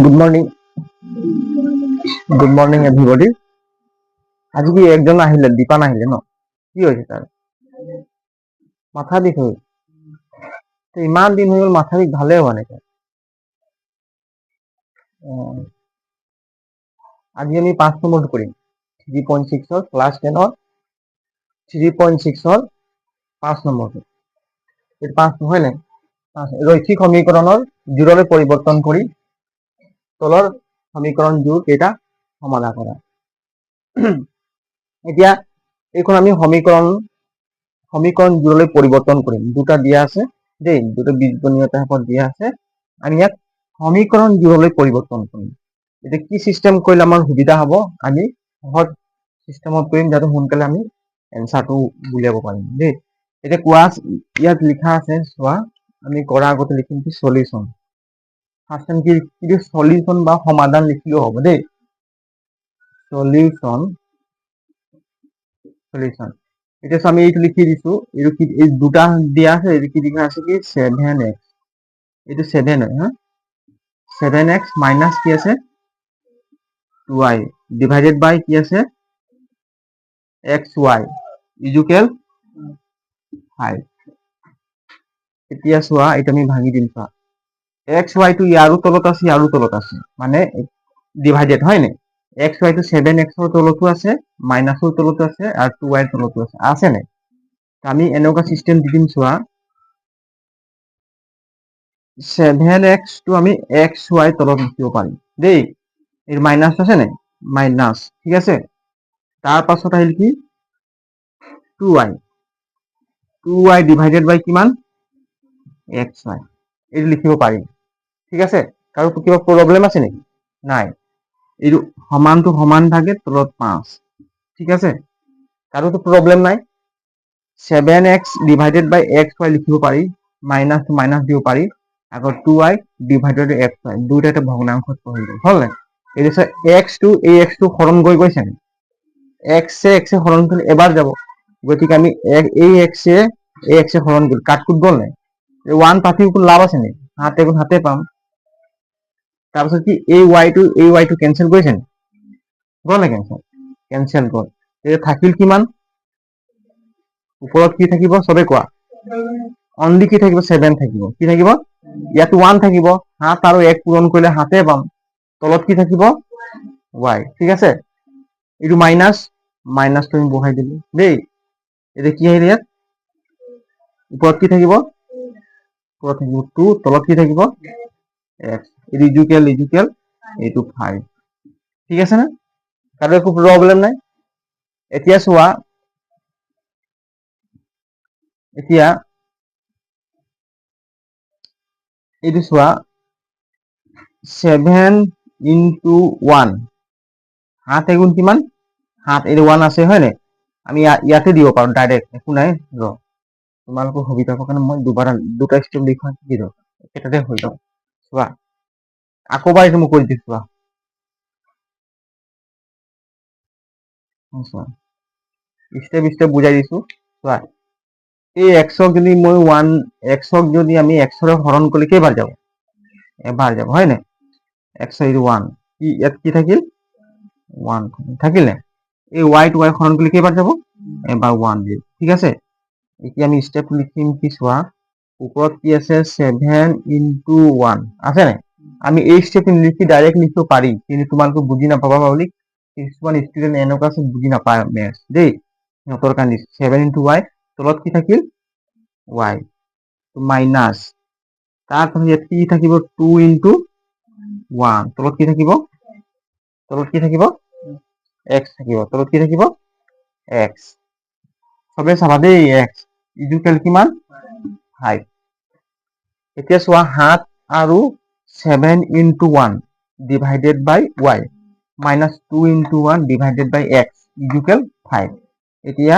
Good morning everybody. আজি কি একজন আহিলে, দীপা নাহিলে ন? কি হয়েছে তার? মাথা বিষ হল। ইমান দিন হয়ে গেল, মাথা বিষ ভালে হোৱা নাই তাৰ। আজি আমি 5 নম্বৰটো কৰিম 3.6 ক্লাছ 10 3.6 5 নম্বৰটো। এই 5 নহয় নাই, ৰৈখিক সমীকৰণৰ জোৰলৈ পৰিৱৰ্তন কৰি তলৰ সমীকৰণবোৰ কেইটা সমাধান কৰা। এতিয়া এইখন আমি সমীকৰণ জোৰলৈ পৰিৱৰ্তন কৰিম। দুটা দিয়া আছে দেই, দুটো বীজগণিত দিয়া আছে। আমি ইয়াক সমীকৰণ জোৰলৈ পৰিৱৰ্তন কৰিম। এতিয়া কি সিস্টেম কৰিলে আমাৰ সুবিধা হ'ব, আমি সহজ সিস্টেমত কৰিম যাতে সোনকালে আমি এনসাৰটো উলিয়াব পাৰিম দেই। এতিয়া কোৱা ইয়াত লিখা আছে, চোৱা আমি কৰাৰ আগতে লিখিম কি সলিউশন। ফাৰ্স্ট টাইম কি সলিউশন বা সমাধান লিখিলেও হ'ব দেই। সলিউশন এতিয়া আমি এইটো লিখি দিছো, এইটো কি এই দুটা দিয়া আছে, এইটো কি লিখা আছে কি 7x, এইটো 7 হয় হা, 7x মাইনাস কি আছে 2y ডিভাইডেড বাই কি আছে xy ইকুয়াল 5। এতিয়া চোৱা এইটো আমি ভাঙি দিম। চোৱা xy টো ইয়াৰো তলত আছে, ইয়াৰো তলত আছে, মানে ডিভাইডেড হয় নে? xy টো 7x ৰ তলতো আছে, মাইনাসৰ তলতো আছে, আৰু 2y ৰ তলতো আছে নে? আমি এনেকুৱা সিস্টেম দি দিম। চোৱা 7x টো আমি xy তলত লিখিব পাৰিম দেই। এর মাইনাস আছে না, মাইনাস, ঠিক আছে। তার পাছত আহিল কি 2y ডিভাইডেড বাই কিমান xy, এই লিখিব পাৰিম, ঠিক আছে। কারো কিবা প্রবলেম আছে নাকি? নাই। এই সমানটো সমান থাকে, তলত 5, ঠিক আছে। কারো তো প্রবলেম নাই। 7x ডিভাইডেড বাই xy লিখিব পারি, মাইনাস টু মাইনাস দিব পারি, আকৌ 2y ডিভাইডেড বাই xy দুইটা একটা ভগ্নাংশত পঢ়ি গ'ল, হল নাই? এই যে x টো এই x টো হরণ গৈ গৈছে না, x এ হরণ করে এবার যাব, গতিকে আমি এই x এ হরণ গ'ল, কাটকুট গ'ল নাই, 1 পাতি কোনো লাভ আছে নি? হাতে পাম। তাৰপিছত কি এই y টো কেনসেল কৰিছে নি? গ'ল না কেনসেল গ'ল। এই থাকিল কিমান? ওপৰত কি থাকিব সবে কোৱা? অনলি কি থাকিব? 7 থাকিব। কি থাকিব? ইয়াত 1 থাকিব, হাত আৰু 1 পূৰণ কৰিলে হাতে পাম। তলত কি থাকিব? y, ঠিক আছে। এইটো মাইনাস তুমি বহাই দিলো দেই। এটা কি আহিলে ইয়াত? ওপৰত কি থাকিব? ওপৰত থাকিব 2, তলত কি থাকিব? x, ইকুয়াল এইটো 5, ঠিক আছে না? কারো একো প্রবলেম নাই। এতিয়া চোৱা, এতিয়া এইটো চোৱা 7 into 1, 7 এগুণ কিমান? 7, এই 1 আছে হয় নাই? আমি ইয়াতে দিব পাৰো ডাইৰেক্ট, একো নাই। ৰ তোমালোকৰ সুবিধাৰ কাৰণে মই দুটা স্টেপ লিখা দি দিওঁ, এটাতে হৈ যাব। চোৱা আকৌবাৰ এইটো মই কৰি দিছো। চোৱা স্টেপ বুজাই দিছো। চোৱা এই এক্সক যদি মই যদি আমি এক্সৰে হৰণ কৰিলে কেইবাৰ যাব? এবাৰ যাব হয় নাই? এক্স এই 1, কি ইয়াত কি থাকিল? 1 থাকিলে। এই y টো y হৰণ কৰিলে কেইবাৰ যাব? এবাৰ 1 দিব, ঠিক আছে। এতিয়া আমি স্টেপ লিখিম কি, চোৱা ওপৰত কি আছে 7 into 1 আছে নাই? আমি এই স্টেপ লিখি ডাইরেক্ট লিখিব পারি, কিন্তু তোমালোকে বুজি নাপাবা বুলি কিছুমান স্টুডেন্ট এনেকুৱা আছে বুজি নাপায় মেথছ দেই, সিহঁতৰ কাৰণে 7 into y, তলত কি থাকিল? y মাইনাস, তাৰপিছত ইয়াত কি থাকিব? 2 into 1, তলত কি থাকিব? x থাকিব, তলত কি থাকিব? x, সবে চাবা দেই। x ইকুয়াল কিমান? 5। এতিয়া চোৱা 7 আৰু 7 into 1 ডিভাইডেড বাই y মাইনাস 2 into 1 ডিভাইডেড বাই x ইকুয়াল 5। এতিয়া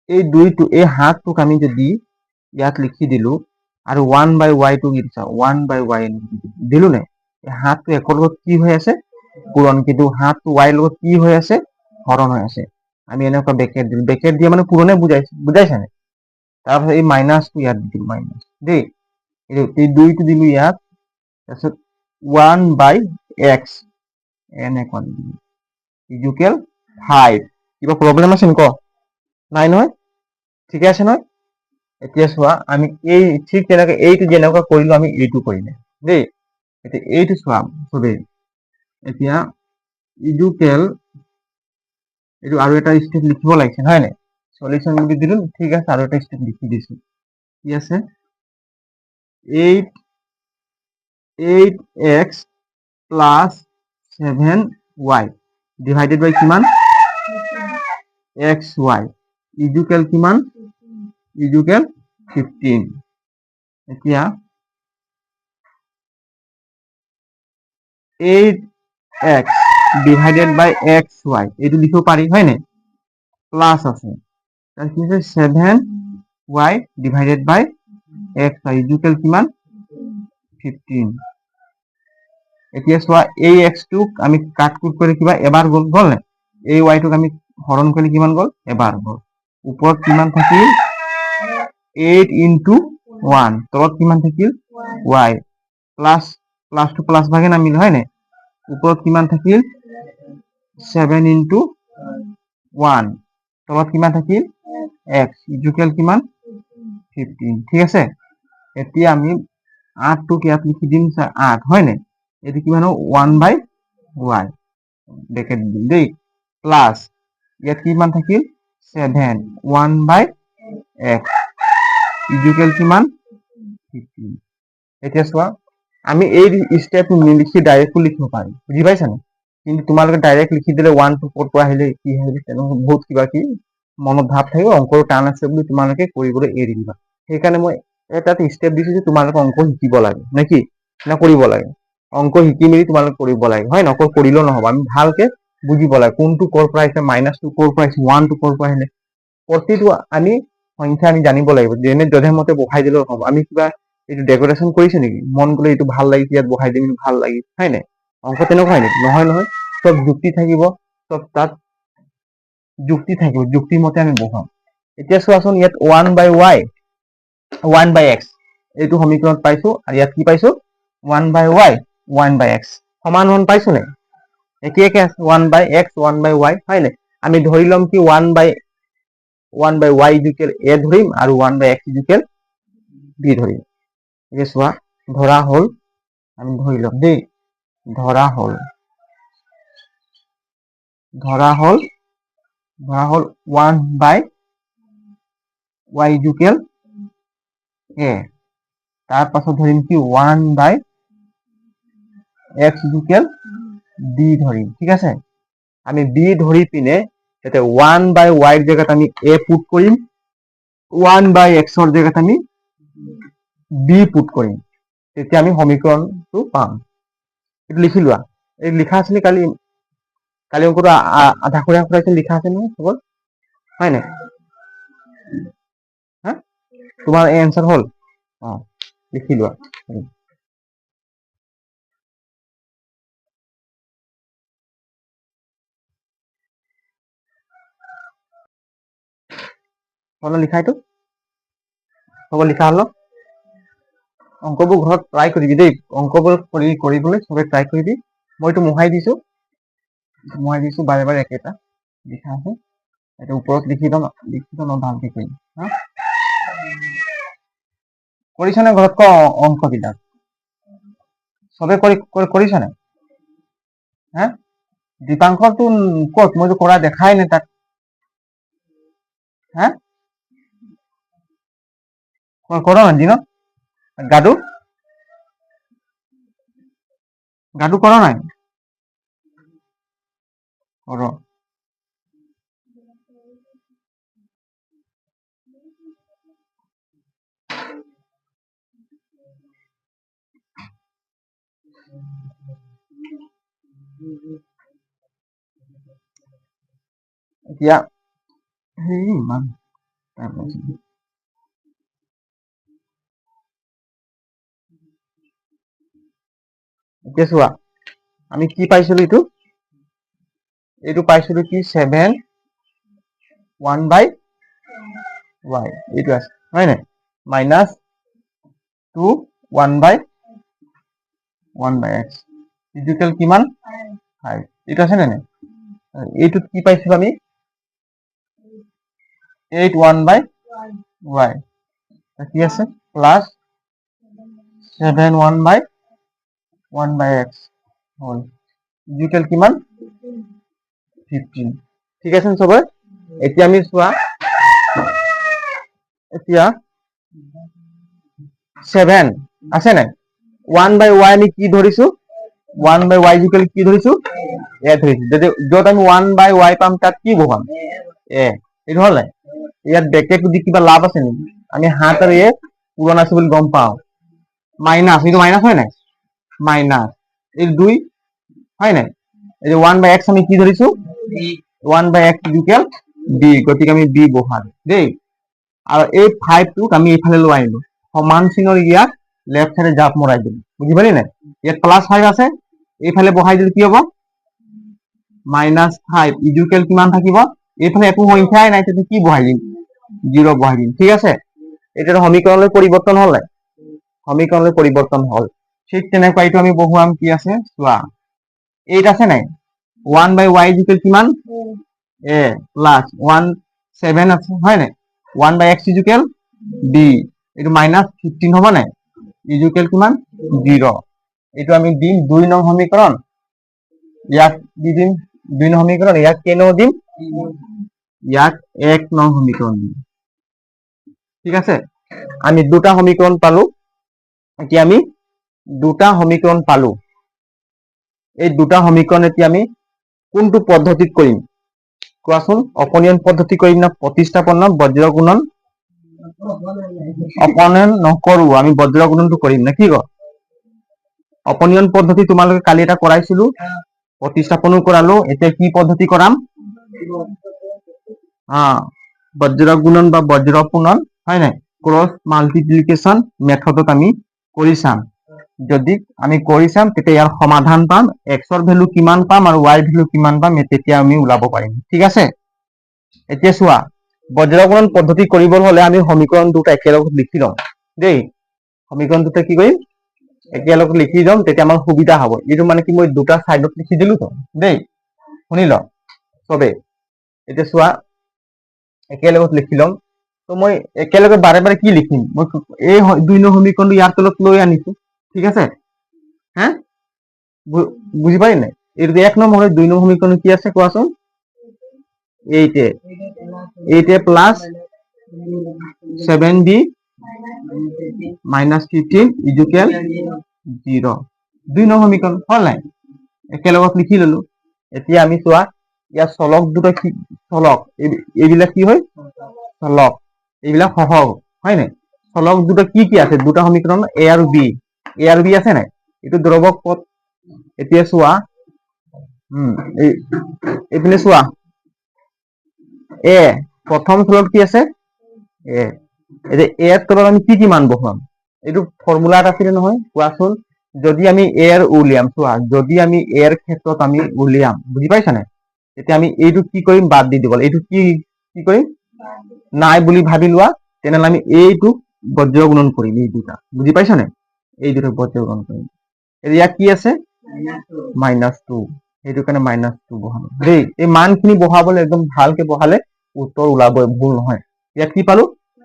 এই দুইটো, এই হাতটোক আমি যদি ইয়াত লিখি দিলো, আৰু 1 বাই y টো কি দিছা? 1 বাই y দিলো নে? এই হাতটো একৰ লগত কি হৈ আছে? পূৰণ, কিন্তু হাতটো y লগত কি হৈ আছে? হৰণ হৈ আছে। আমি এনেকুৱা ব্ৰেকেট দিম, ব্ৰেকেট দিয়ে মানে পূৰণে বুজাইছে নে? তাৰপিছত এই মাইনাসটো ইয়াত দিম, মাইনাস দেই। এই দুইটো দিলো ইয়াত, তাৰপিছত 1/x n equal ইকুৱেল 5 কিবা প্ৰব্লেম আছে নেকি নাই নহয় ঠিকে আছে নহয় এতিয়া চোৱা আমি এই ঠিক তেনেকৈ এইটো যেনেকুৱা কৰিলো আমি এইটো কৰিলে দেই এতিয়া এইটো চোৱা চবেই এতিয়া ইকুৱেল এইটো আৰু এটা ষ্টেপ লিখিব লাগিছে হয় নাই সলিউশন বুলি দিলো ঠিক আছে আৰু এটা ষ্টেপ লিখি দিছো কি আছে 8x plus 7y divided by কিমান xy ইকুৱেল কিমান ইকুৱেল 15 এতিয়া 8x divided by xy এইটো লিখিব পাৰি হয় নাই প্লাস আছে তাৰ কি আছে 7y divided by xy equal কিমান 15 এতিয়া চোৱা এই x টোক আমি কাট কুট কৰি কিবা এবাৰ গল না এই y টোক আমি হৰণ কৰি কিমান গল এবাৰ গল ওপৰত কিমান থাকিল 8 into 1 তলত কিমান থাকিল y plus plus two plus ভাগে নামিল হয় নাই ওপৰত কিমান থাকিল 7 into 1 তলত কিমান থাকিল x ইকুৱেল কিমান 15 ঠিক আছে এতিয়া আমি 8 টোক ইয়াত লিখি দিম 8 হয় নাই এটো কিমান 1/y ব্ৰেকেট দিম দেই প্লাস ইয়াত কিমান থাকিল 7 1/x ইকুৱেল কিমান 15 এতিয়া চোৱা আমি এই স্টেপ নিলিখি ডাইৰেক্ট লিখিব পাৰি বুজি পাইছা নে কিন্তু তোমালোকে ডাইৰেক্ট লিখি দিলে 1 to 4 পৰা আহিলে কি হয় তেনেকুৱা বহুত কিবা কি মনত ভাৱ থাকিব অংকৰ টান আছে বুলি তোমালোকে কৰিবলৈ এৰি দিবা সেইকাৰণে মই এটা স্টেপ দিছো যে তোমালোকে অংক শিকিব লাগে নেকি না কৰিব লাগে অংক শিকি মেলি তোমালোকে কৰিব লাগে হয় নকল কৰিলেও নহব আমি ভালকে বুজিব লাগে কোনটো কৰ পৰা আহিছে -2 কৰ পৰা আহিছে 1 to কৰ পৰা আহিলে প্ৰতিটো আমি সংখ্যা আমি জানিব লাগিব যেনে যধে মতে বহাই দিলেও হ'ব আমি কিবা এইটো ডেকোৰেশন কৰিছে নেকি মন গলে এইটো ভাল লাগিছে ইয়াত বহাই দিম ভাল লাগি হয় নাই অংক তেনেকুৱা হয় নেকি নহয় নহয় সব যুক্তি থাকিব সব তাত যুক্তি থাকিব যুক্তি মতে আমি বহাম এতিয়া চোৱাচোন ইয়াত 1/y 1/x এইটো সমীকৰণ পাইছো আৰু ইয়াত কি পাইছো 1/y 1/x সমান সমান পাইছো নে একে একে আছে 1/x 1/y হয় নাই আমি ধৰি লম কি 1/y ইকুৱেল a ধৰিম আৰু 1/x ইকুৱেল b ধৰিম এতিয়া চোৱা ধৰা হল আমি ধৰি লম দেই ধৰা হল 1/y ইকুৱেল a তাৰ পাছত ধৰিম কি 1/x ইকুৱেল b ধৰিম ঠিক আছে আমি b ধৰি পিনে এতে 1/y ৰ জায়গাত আমি a পুট কৰিম 1/x ৰ জায়গাত আমি b পুট কৰিম তেতিয়া আমি সমীকৰণটো পাম এটো লিখি লোৱা এই লিখা আছে নি কালি অংকটো আধা খুৰাই লিখা আছে নহয় সবৰ হয় নাই হা তোমাৰ এই এনসাৰ হল লিখি লোৱা হল লিখাইতো সব লিখা হল অংকবোৰ ঘৰত ট্ৰাই কৰিবি দেই অংকবোৰ কৰিবলৈ সবে ট্ৰাই কৰিবি মইতো মোহাই দিছো বাৰে বাৰে একেটা লিখা আছে এটা ওপৰত লিখি দম ভালকে কৰিম হা কৰিছ নে ঘৰত অংক বিলাক সবে কৰিছ নে হা দীপাংকৰটো ক'ত মইতো কৰা দেখাই নাই তাক হা কৰ না দিনত গাডু কৰা নাই কৰ এতিয়া ইমান এতিয়া চোৱা আমি কি পাইছিলো এইটো পাইছিলো কি 7 1/y এইটো আছে হয় নাই -2 1/y 1/x ইকুৱেল কিমান 5 এইটো আছে নে এইটোত কি পাইছিলো আমি 8 1/y কি আছে প্লাস 7 1/x হল ইকুৱেল কিমান 15 ঠিক আছে সবে এতিয়া আমি চোৱা এতিয়া 7 আছে নাই 1/y আমি কি ধৰিছো 1/y ইকুৱেল কি ধৰিছো a ধৰিছো যদি যত আমি 1/y পাম তাত কি বহাম a এইটো হল নাই ইয়াত ব্ৰেকেট দি কিবা লাভ আছে নেকি আমি হাত আৰু এ পূৰণ আছে বুলি গম পাওঁ মাইনাস এইটো মাইনাস হয় নাই মাইনাস এই 2 হয় নাই এই 1/x আমি কি ধৰিছো 1/x ইকুৱেল b গতিকে আমি b বহাম দেই আৰু এই 5 টোক আমি এইফালে লৈ আহিলো সমান চিনৰ ইয়াত লেফট সাইডে জাপ মৰাই দিলো বুজি পালি নাই ইয়াত প্লাস 5 আছে এইফালে বহাই দিলে কি হ'ব -5 ইকুৱেল কিমান থাকিব এইফালে একো সংখ্যাই নাই তেতিয়া কি বহাই দিম 0 বহাই দিম ঠিক আছে এটা সমীকৰণলৈ পৰিৱৰ্তন হল নাই সমীকৰণলৈ পৰিৱৰ্তন হল ঠিক তেনেকৈ এইটো আমি বহুৱাম কি আছে চোৱা 8 আছে নাই 1/y ইকুৱেল কিমান a প্লাস 7 আছে হয় নাই 1/x ইকুৱেল b এইটো -15 হ'ব নাই ইকুৱেল কিমান 0 এইটো আমি দিম 2 নং সমীকৰণ ইয়াক দি দিম 2 নং সমীকৰণ ইয়াক কেনো দিম ইয়াক 1 নং সমীকৰণ দিম ঠিক আছে আমি দুটা সমীকৰণ পালো এতিয়া আমি দুটা সমীকৰণ পালো এই দুটা সমীকৰণ এতিয়া আমি কোনটো পদ্ধতিত কৰিম কোৱাচোন অপনীয়ন পদ্ধতি কৰিম না প্ৰতিস্থাপন না বজ্ৰ গুণন অপনয়ন নকৰো আমি বজ্ৰ গুণনটো কৰিম না কি ক অপনীয়ন পদ্ধতি তোমালোকে কালি এটা কৰাইছিলো প্ৰতিস্থাপনো কৰালো এতিয়া কি পদ্ধতি কৰাম বজ্ৰ গুণন বা বজ্ৰ পুনন হয় নাই ক্ৰস মাল্টিপ্লিকেশন মেথডত আমি কৰি চাম যদি আমি কৰি চাম তেতিয়া ইয়াৰ সমাধান পাম x ৰ ভ্যালু কিমান পাম আৰু y ৰ ভ্যালু কিমান পাম তেতিয়া আমি উলাব পাৰিম ঠিক আছে এতিয়া চোৱা বজ্ৰ গুণন পদ্ধতি কৰিবৰ হলে আমি সমীকৰণ দুটা একেলগে লিখি লম দেই সমীকৰণ দুটা কি কৰিম একেলগে লিখি লম তেতিয়া আমাৰ সুবিধা হ'ব এইটো মানে কি মই দুটা সাইডত লিখি দিলো তো দেই শুনি ল সবে এতিয়া চোৱা একেলগে লিখি লম তো মই একেলগে বাৰে বাৰে কি লিখিম মই এই 2 নং সমীকৰণটো ইয়াৰ তলত লৈ আনিছো ঠিক আছে হ্যাঁ বুঝি পাই নাই এর 1 নম্বরে 2 নং সমীকরণ কি আছে কোয়াছুন 8a plus 7b minus 15 equal 0 2 নং সমীকরণ হল নাই একেলগত লিখি ললো এতিয়া আমি চোৱা ইয়াৰ চলক দুটা কি চলক এইবিলাক কি হয় চলক এইবিলাক সহগ হয় নাই চলক দুটা কি আছে দুটা সমীকরণ a আৰু b আছে নাই এটো দ্ৰৱক পদ এতিয়া চোৱা এইপিনে চোৱা এ প্ৰথম চলক কি আছে এ এই এৰ তলত আমি কি মান বহাম এইটো ফৰ্মুলা এটা আছিল নহয় কোৱাচোন যদি আমি এৰ উলিয়াম চোৱা যদি আমি এৰ ক্ষেত্ৰত আমি উলিয়াম বুজি পাইছা নাই তেতিয়া আমি এইটো কি কৰিম বাদ দি দিব এইটো কি কৰিম নাই বুলি ভাবি লোৱা তেনেহলে আমি এইটো বজ্ৰ গুণন কৰিম এই দুটা বুজি পাইছা নাই এই দুটা বজ্ৰ গুণন কৰিম এতিয়া কি আছে -2 সেইটো কাৰণে -2 বহাম দেই এই মানখিনি বহাবলৈ একদম ভালকে বহালে উত্তৰ ওলাবই ভুল নহয় ইয়াত কি পালো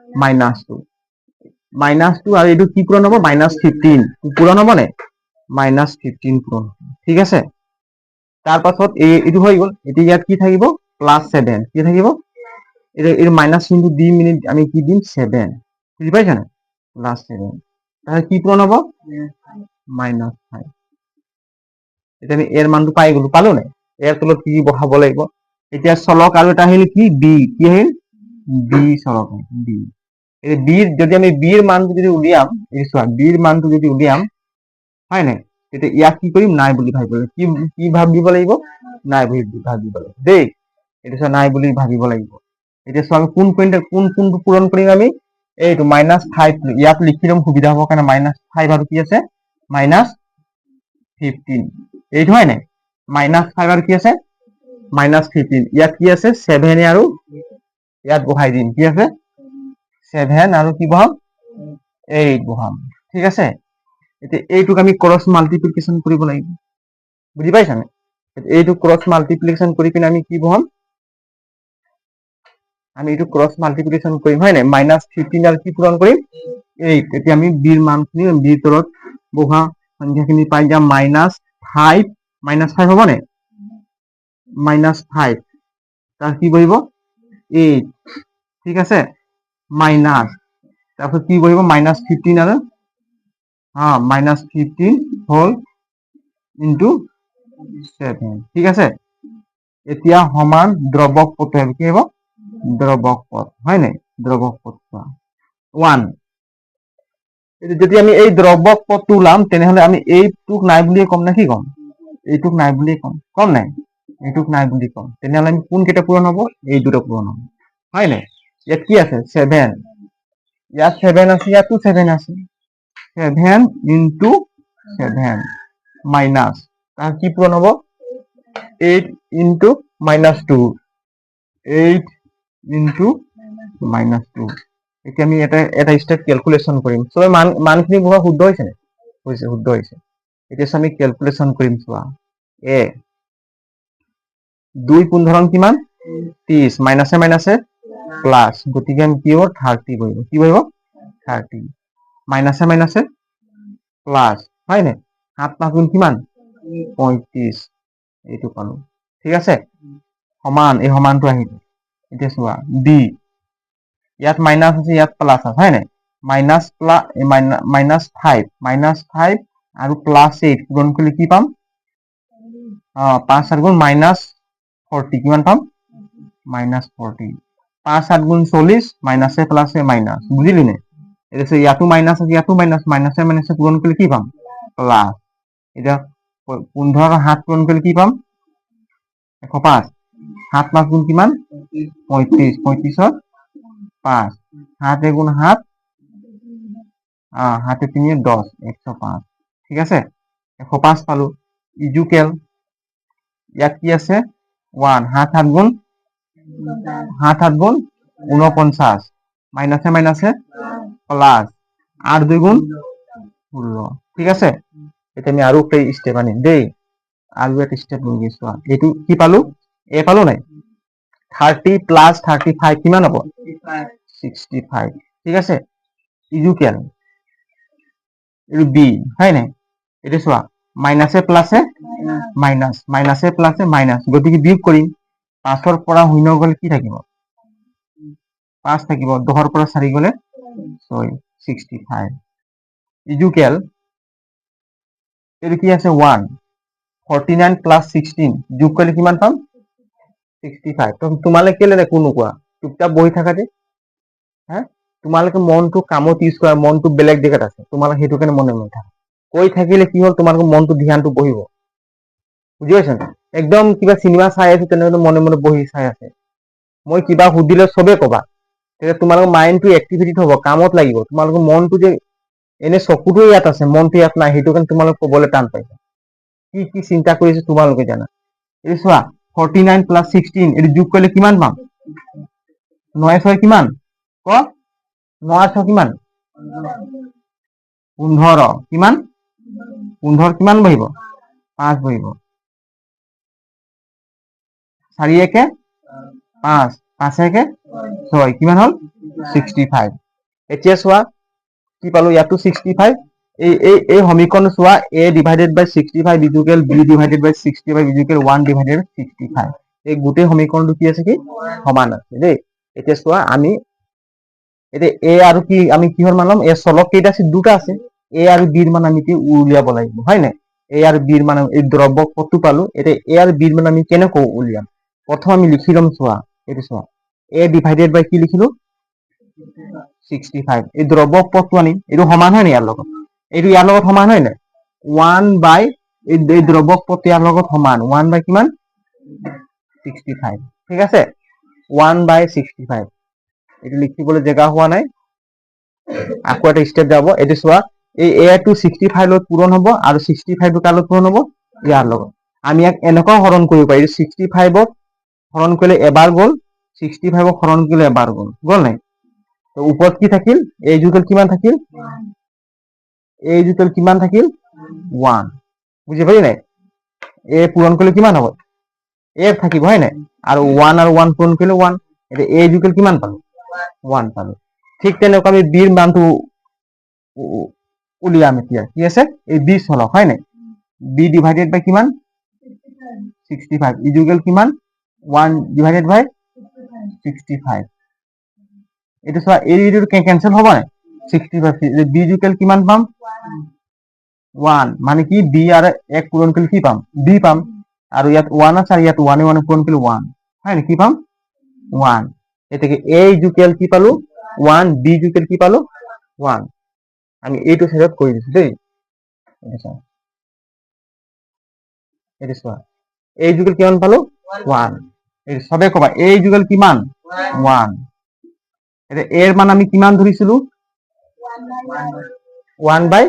-2 আৰু এইটো কি পূৰণ হ'ব -15 পূৰণ হ'ব নে -15 পূৰণ ঠিক আছে তাৰ পাছত এইটো হৈ গ'ল এতিয়া ইয়াত কি থাকিব +7 কি থাকিব এর মাইনাস চিহ্ন দি মিনিট আমি কি দিম 7 বুঝি পাইছা না +7 তাহলে কি পূরণ হ'ব -5 এটা আমি এর মানটো পাই গলো পালো না এর তলত কি বহাব লাগিব এতিয়া চলক আৰু এটা আহিল কি বি কি আহিল বি চলক বি এই বি যদি আমি বি এর মানটো যদি উলিয়াম এই চোৱা বি এৰ মানটো যদি উলিয়াম হয় না তেতিয়া ইয়াক কি কৰিম নাই বুলি ভাবিব কি ভাবিব লাগিব নাই বুলি ভাবিব লাগিব দেই এটা নাই বুলি ভাবিব লাগিব এতিয়া চোৱা আমি কোনটো পূৰণ কৰিম আমি এইটো -5 ইয়াত লিখি লম সুবিধা হ'ব কাৰণে -5 আৰু কি আছে -15 এইটো হয় নাই -5 আৰু কি আছে -15 ইয়াত কি আছে 7 আৰু ইয়াত বহাই দিম কি আছে 7 আৰু কি বহাম 8 বহাম ঠিক আছে এতিয়া এইটোক আমি ক্ৰছ মাল্টিপ্লিকেশ্যন কৰিব লাগিব, বুজি পাইছানে? এইটো ক্ৰছ মাল্টিপ্লিকেশ্যন কৰি পিনে আমি কি বহাম, আমি এইটো ক্ৰছ মাল্টিপ্লিকেশ্যন কৰিম, হয় নাই? -15 আৰু কি পূৰণ কৰিম, 8। এতিয়া আমি বিৰ মানখিনি বিৰ তলত বহা সংখ্যাখিনি পাই যাম -5 -5 হ'ব নে? -5 তাৰ কি বহিব 8, ঠিক আছে, মাইনাছ তাৰপিছত কি বহিব -15 আৰু -15 হ'ল ইনটু 7, ঠিক আছে। এতিয়া সমান দ্ৰৱক পদ আহিব, কি হ'ব দ্ৰৱক পদ, হয় নাই? দ্ৰৱক পদ 1। যদি আমি এই দ্ৰৱক পদটো ওলাম তেনেহলে আমি এইটোক নাই বুলিয়ে ক'ম নে কি ক'ম? এইটোক নাই বুলিয়ে ক'ম নাই? এইটোক নাই বুলি ক'ম। তেনেহলে আমি কোন কেইটা পূৰণ হ'ব? এই দুটা পূৰণ হ'ব, হয় নাই? ইয়াত কি আছে 7, ইয়াত 7 আছে, ইয়াতো 7 আছে, 7 ইনটু 7 মাইনাছ তাৰ কি পূৰণ হ'ব 8 ইনটু -2, 8 ইনটু -2। এতিয়া আমি এটা স্টেপ কেলকুলেশ্যন কৰিম। চবে মানখিনি বহা শুদ্ধ হৈছে নে? হৈছে, শুদ্ধ হৈছে। এতিয়া আমি কেলকুলেশ্যন কৰিম, চোৱা এ 2 15 কিমান 30, মাইনাছে মাইনাছে প্লাছ, গতিকে আমি কি হ'ব 30 বহিব, কি বহিব 30, মাইনাছে মাইনাছে প্লাছ, হয় নাই? 7 5 গুণ কিমান 35, এইটো পালো, ঠিক আছে। সমান, এই সমানটো আহিব। এতিয়া চোৱা বি, ইয়াত মাইনাছ আছে, ইয়াত প্লাছ আছে, হয় নাই? -5 আৰু +8 পূৰণ কৰিলে কি পাম? 5 7 গুণ -40, কিমান পাম? -40। 5 7 গুণ 40, মাইনাছে প্লাছে মাইনাছ, বুজিলি নে? এতিয়া ইয়াতো মাইনাছ আছে, ইয়াতো মাইনাছ, মাইনাছে মাইনাছে পূৰণ কৰিলে কি পাম? প্লাছ। এতিয়া 15 আৰু 7 পূৰণ কৰিলে কি পাম? 105। 7 5 গুণ কিমান 35, 35ৰ 5, 7 গুণ 7, 7 3 10, 105, ঠিক আছে। 105 পালো। ইজুকেল ইয়াত কি আছে 1, 7 7 গুণ 49, মাইনাছে মাইনাছে প্লাছ, 8 2 গুণ 16, ঠিক আছে। এতিয়া আমি আৰু একটা স্টেপ আনিম দেই, আৰু এটা স্টেপ লৈ গৈছো। এইটো কি পালো? এ পালো নাই? 30 প্লাছ 35 কিমান হ'ব 65, ঠিক আছে। ইজুকেল এইটো বি, হয় নাই? এতিয়া চোৱা মাইনাছে প্লাছে মাইনাছ, মাইনাছে প্লাছে মাইনাছ, গতিকে বিয়োগ কৰিম। 5ৰ পৰা 0 গ'লে কি থাকিব 5 থাকিব, 10ৰ পৰা 4 গ'লে 6, 65। ইজুকেল এইটো কি আছে 1, 49 প্লাছ 16 যোগ কৰিলে কিমান পাম 65। তোমালোকে কেলে একো নোকোৱা, চুপচাপ বহি থাকা যে, হা? তোমালোকে মনটো কামত ইউজ কৰা, মনটো বেলেগ জেগাত আছে, তোমালোকে সেইটো কাৰণে মনে মনে থাকা। কৈ থাকিলে কি হ'ল, তোমালোকৰ মনটো ধ্যানটো বহিব, বুজি পাইছা? একদম কিবা চিনেমা চাই আছে তেনেহ'লে মনে মনে বহি চাই আছে। মই কিবা সুধিলে চবে কবা, তেতিয়া তোমালোকৰ মাইণ্ডটো এক্টিভিটিত হ'ব, কামত লাগিব। তোমালোকৰ মনটো যে এনে চকুটো ইয়াত আছে, মনটো ইয়াত নাই, সেইটো কাৰণে তোমালোকে ক'বলৈ টান পাইছা। কি কি চিন্তা কৰিছে তোমালোকে জানা। এই চোৱা 49 প্লাছ 16 এইটো যোগ কৰিলে কিমান পাম? 9 6 কিমান ক 9 6 কিমান 15, কিমান 15 কিমান বহিব 5 বহিব, 4 1 5, 5 1 6, কিমান হ'ল 65। এতিয়া চোৱা কি পালো, ইয়াতো 65। এই সমীকৰণ চোৱা a divided by 65 equal b divided by 65 equal 1 divided 65। এই গোটেই সমীকৰণটো কি আছে, কি সমান আছে দেই। এতিয়া চোৱা আমি এতিয়া এ আৰু কি আমি কিহৰ মান ল'ম? এ চলক কেইটা আছে? দুটা আছে। এ আৰু বিৰ মান আমি উলিয়াব লাগিব, হয় নাই? এ আৰু বিৰ মান, এই দ্ৰব্যক পদটো পালো। এতিয়া এ আৰু বিৰ মান আমি কেনেকৈ উলিয়াম? প্ৰথম আমি লিখি ল'ম, চোৱা এইটো চোৱা এ ডিভাইডেড বাই কি লিখিলো 65। এই দ্ৰব্যক পদটো আনিম, এইটো সমান হয় নাই ইয়াৰ লগত? এইটো ইয়াৰ লগত সমান হয় নাই? 1 বাই এই দ্ৰব্যক পদটো ইয়াৰ লগত সমান, 1 বাই কিমান 65, ঠিক আছে। 1 বাই 65, এইটো লিখিবলৈ জেগা হোৱা নাই, আকৌ এটা স্টেপ যাব। এইটো চোৱা এই এ টো 65 লগত পূৰণ হ'ব, আৰু 65 টো কাৰ লগত পূৰণ হ'ব? ইয়াৰ লগত। আমি ইয়াক এনেকুৱাও হৰণ কৰিব পাৰি, 65ক হৰণ কৰিলে এবাৰ গ'ল, 65ক হৰণ কৰিলে এবাৰ গ'ল, গ'ল নাই? তো ওপৰত কি থাকিল? এ ইজুকেল কিমান থাকিল এ ইকুৱেল কিমান থাকিল 1 বুজি পালি নাই এ পূৰণ কৰিলে কিমান হ'ব এ থাকিব হয় নাই আৰু 1 আৰু 1 পূৰণ কৰিলে 1 এতিয়া এ ইকুৱেল কিমান পালো 1 পালো ঠিক তেনেকৈ আমি b ৰ মানটো উলিয়াম এতিয়া কি আছে এই 20 হলক হয় নাই b ডিভাইডেড বাই কিমান 65 ইকুৱেল কিমান 1 ডিভাইডেড বাই 65 এইটো চোৱা এইটো কেনসেল হ'ব নাই 65 b ইকুৱেল কিমান পাম 1 মানে কি b আৰু 1 পূৰণ কৰিলে কি পাম b পাম আৰু ইয়াত 1 আছে আৰু ইয়াত 1 1 পূৰণ কৰিলে 1 হয় নে কি পাম 1 এটাকে a ইকুৱেল কি পালো 1 b ইকুৱেল কি পালো 1 আমি এইটো সাইডত কৰি দিছো দেই এইটো চোৱা a ইকুৱেল কিমান পালো 1 এই সবে কবা a ইকুৱেল কিমান 1 এটা a এৰ মান আমি কিমান ধৰিছিলো 1 বাই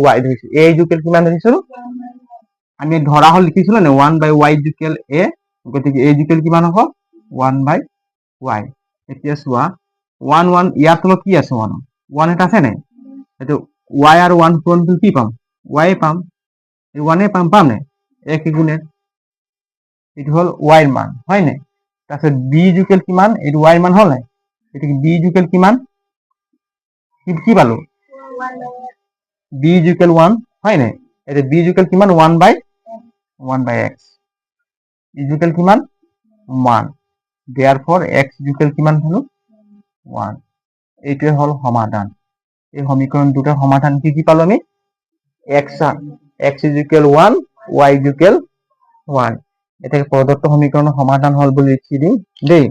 y ধৰিছো a ইকুৱেল কিমান ধৰিছিলো আমি ধৰা হল লিখিছিলো না 1 বাই y ইকুৱেল a গতিকে a ইকুৱেল কিমান হ'ব 1 বাই y এতিয়া চোৱা 1 1 ইয়াৰ তলত কি আছে 1 1 এটা আছে নাই এটো y আৰু 1 পূৰণ কৰিলে কি পাম y পাম এই 1 পাম পাম নাই এক গুণে এটো হল y এর মান হয় নাই তারপর b ইকুৱেল কিমান এটো y এৰ মান হল নাই এটাকে b ইকুৱেল কিমান কি পালো b ইকুৱেল 1 হয় নাই এটা b ইকুৱেল কিমান 1 বাই x ইকুৱেল কিমান 1 therefore x ইকুৱেল কিমান হলো 1 এইটোৱে হল সমাধান এই সমীকৰণ দুটাৰ সমাধান কি পালো আমি x ইকুৱেল 1 y ইকুৱেল 1 এটাকে প্রদত্ত সমীকরণের সমাধান হল বলে লিখি দিই দেই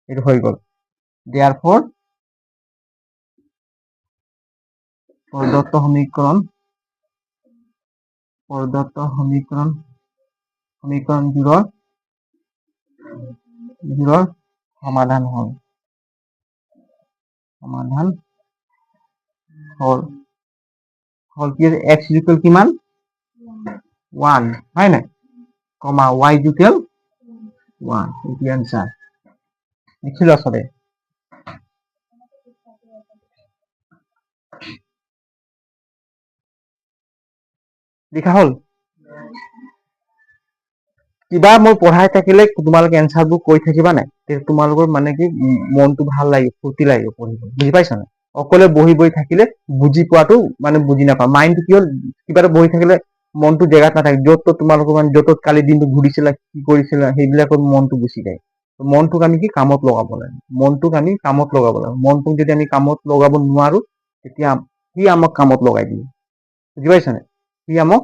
এটা হয়ে গেল therefore প্রদত্ত সমীকরণ জোড়ৰ সমাধান হল কি x ইকুৱেল কিমান 1 হয় নাই কমা y ইকুৱেল 1 এটি आंसर লিখিলো সবে লিখা হল কিবা মই পঢ়াই থাকিলে তোমালোকে এনসাৰবোৰ কৈ থাকিবা নাই তোমালোকৰ মানে কি মনটো ভাল লাগে ফুৰ্তি লাগে পঢ়িব বুজি পাইছা না অকলে বহি থাকিলে বুজি পোৱাটো মানে বুজি নাপা মাইন্ডটো কি হল কিবা বহি থাকিলে মনটো জেগাত নাথাকে যত তোমালোকৰ মানে যত কালি দিনটো ঘুৰিছিলা কি কৰিছিলা সেইবিলাকৰ মনটো গুচি যায় মনটোক আমি কি কামত লগাব লাগে মনটোক যদি আমি কামত লগাব নোৱাৰো তেতিয়া কি আমাক কামত লগাই দিয়ে বুজি পাইছা না কি আমাক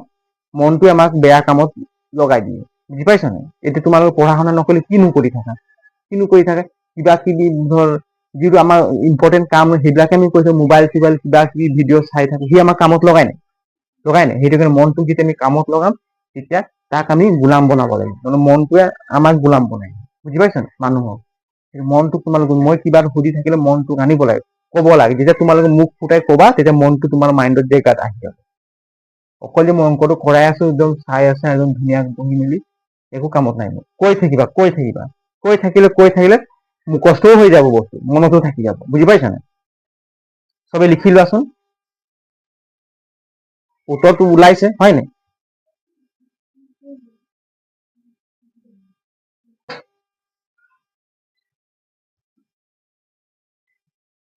মনটোৱে আমাক বেয়া কামত লগাই দিয়ে বুজি পাইছা না এতিয়া তোমালোকে পঢ়া শুনা নকৰিলে কিনো কৰি থাকা কিবা কিবি ধৰ যিটো আমাৰ ইম্পৰ্টেন্ট কাম সেইবিলাকে আমি কৈছো মোবাইল কিবা কিবি ভিডিঅ' চাই থাকো সি আমাক কামত লগাই নাই সেইটো কাৰণে মনটোক যদি আমি কামত লগাম তেতিয়া তাক আমি গোলাম বনাব লাগিব মনটোৱে আমাক গোলাম বনাই বুজি পাইছা মানুহক মনটোক তোমালোকে মই কিবা সুধি থাকিলে মনটোক আনিব লাগে ক'ব লাগে যেতিয়া তোমালোকে মুখ ফুটাই কবা তেতিয়া মনটো তোমাৰ মাইণ্ডত জেগাত আহি যাব অকলে মই অংকটো কৰাই আছো একদম চাই আছে একদম ধুনীয়া বহি মেলি একো কামত নাই কৈ থাকিলে মুখস্থও হৈ যাব বস্তু মনতো থাকি যাব বুজি পাইছা না সবে লিখি লোৱাচোন উত্তৰটো ওলাইছে হয় নাই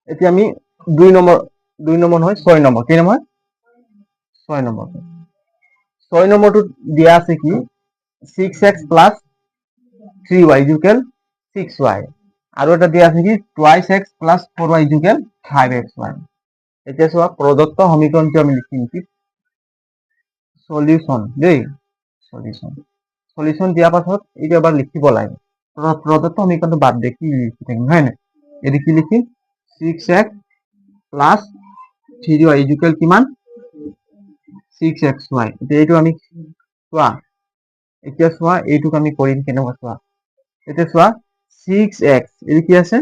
এতিয়া আমি 2 নম্বৰ নহয় 6 নম্বৰ কি নম্বৰ 6 নম্বৰটো দিয়া আছে কি 6x plus 3y equal 6y আৰু এটা দিয়া আছে কি twice x plus 4y equal 5xy এতিয়া চোৱা প্ৰদত্ত সমীকৰণটো আমি লিখিম কি সলিউশন দেই সলিউশন দিয়াৰ পাছত এইটো এবাৰ লিখিব লাগে প্ৰদত্ত সমীকৰণটো বাদ দে কি লিখি থাকিম হয় নাই এটো কি লিখিম 6x plus 3y equal কিমান 6xy এইটো আমি চোৱা এতিয়া চোৱা এইটোক আমি কৰিম কেনেকুৱা চোৱা এতিয়া চোৱা 6x এই কি আছে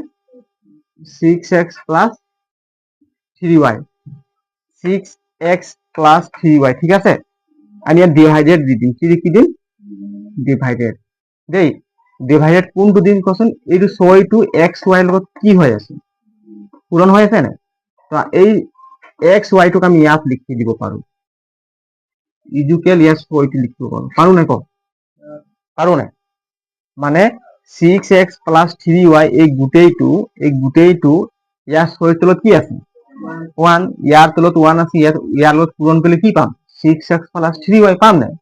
6x plus 3y 6x plus 3y ঠিক আছে আমি ইয়াত ডিভাইডেড দি দিম কি লিখি দিম ডিভাইডেড দেই ডিভাইডেড কোনটো দিন কচোন এইটো 6 টো xy লগত কি হৈ আছে পূৰণ হৈ আছে না তো এই এক্স ৱাইটোক আমি ইয়াত লিখি দিব পাৰো ইজুকেল ইয়াত ৱাইটো লিখিব পাৰো নাই ক পাৰো নাই মানে 6x প্লাস 3y এই গোটেইটো ইয়াৰ ছয়ৰ তলত কি আছে 1 ইয়াৰ তলত 1 আছে ইয়াৰ লগত পূৰণ কৰিলে কি পাম 6x প্লাস 3y পাম নাই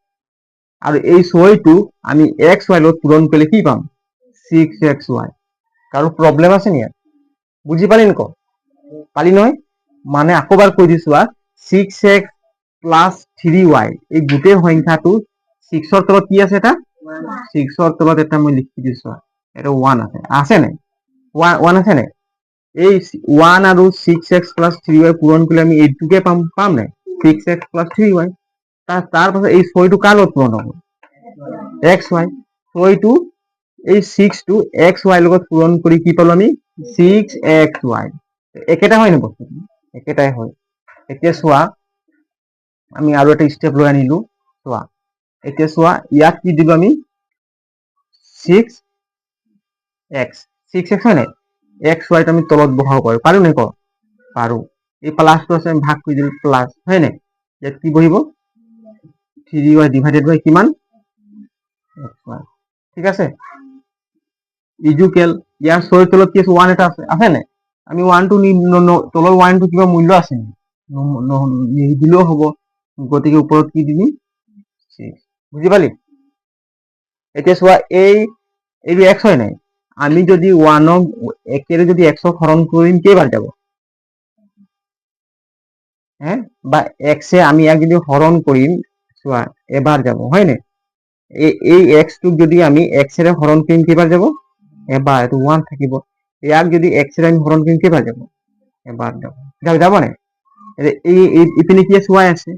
আৰু এই ছয়টো আমি xy লগত পূৰণ কৰিলে কি পাম 6xy কাৰো প্ৰবলেম আছে নি বুজি পালি নক পালি নহয় মানে আকবাৰ কৈ দিছো 6x প্লাস 3y এই গোটেই সংখ্যাটো 6 ৰ তলত কি আছে এটা 6 ৰ তলত এটা মই লিখি দিছো এটা 1 আছে আছে নাই 1 আছে নাই এই 1 আৰু 6x প্লাস 3y পূৰণ কৰিলে আমি এইটোকে পাম নাই 6x প্লাস 3y তাৰ পাছত এই 6 টো কাৰ লগত পূৰণ হ'ব xy 6 টো এই 6 টো xy লগত পূৰণ কৰি কি পালো আমি 6xy একেটা হয় না বস্তুটো একেটাই হয় এতিয়া চোৱা আমি আৰু এটা স্টেপ লৈ আনিলো চোৱা এতিয়া চোৱা ইয়াত কি দিব আমি 6x হয় নাই xy টো আমি তলত বহাব পাৰো নাই ক পাৰো এই প্লাসটো আছে আমি ভাগ কৰি দিলো প্লাস হয় নাই ইয়াত কি বহিব 3y ডিভাইডেড বাই কিমান xy ঠিক আছে ইজুকেল ইয়াৰ ছয়ৰ তলত কি আছে 1 এটা আছে নাই আমি 1 টো তলৰ 1 টো কিবা মূল্য আছে নিদিলেও হ'ব গতিকে ওপৰত কি দিবি 6 বুজি পালি এতিয়া চোৱা এইটো x হয় নাই আমি যদি 1 ক একেৰে যদি x ক হৰণ কৰিম কেইবাৰ যাব বা x এ আমি ইয়াক যদি হৰণ কৰিম চোৱা এবাৰ যাব হয় নাই এই x টোক যদি আমি x এৰে হৰণ কৰিম কেইবাৰ যাব এবাৰ এটো 1 থাকিব ইয়াক যদি x এৰে আমি হৰণ কৰিম কেইবাৰ যাব এবাৰ যাব নাই এই ইপিনে কি আছে y আছে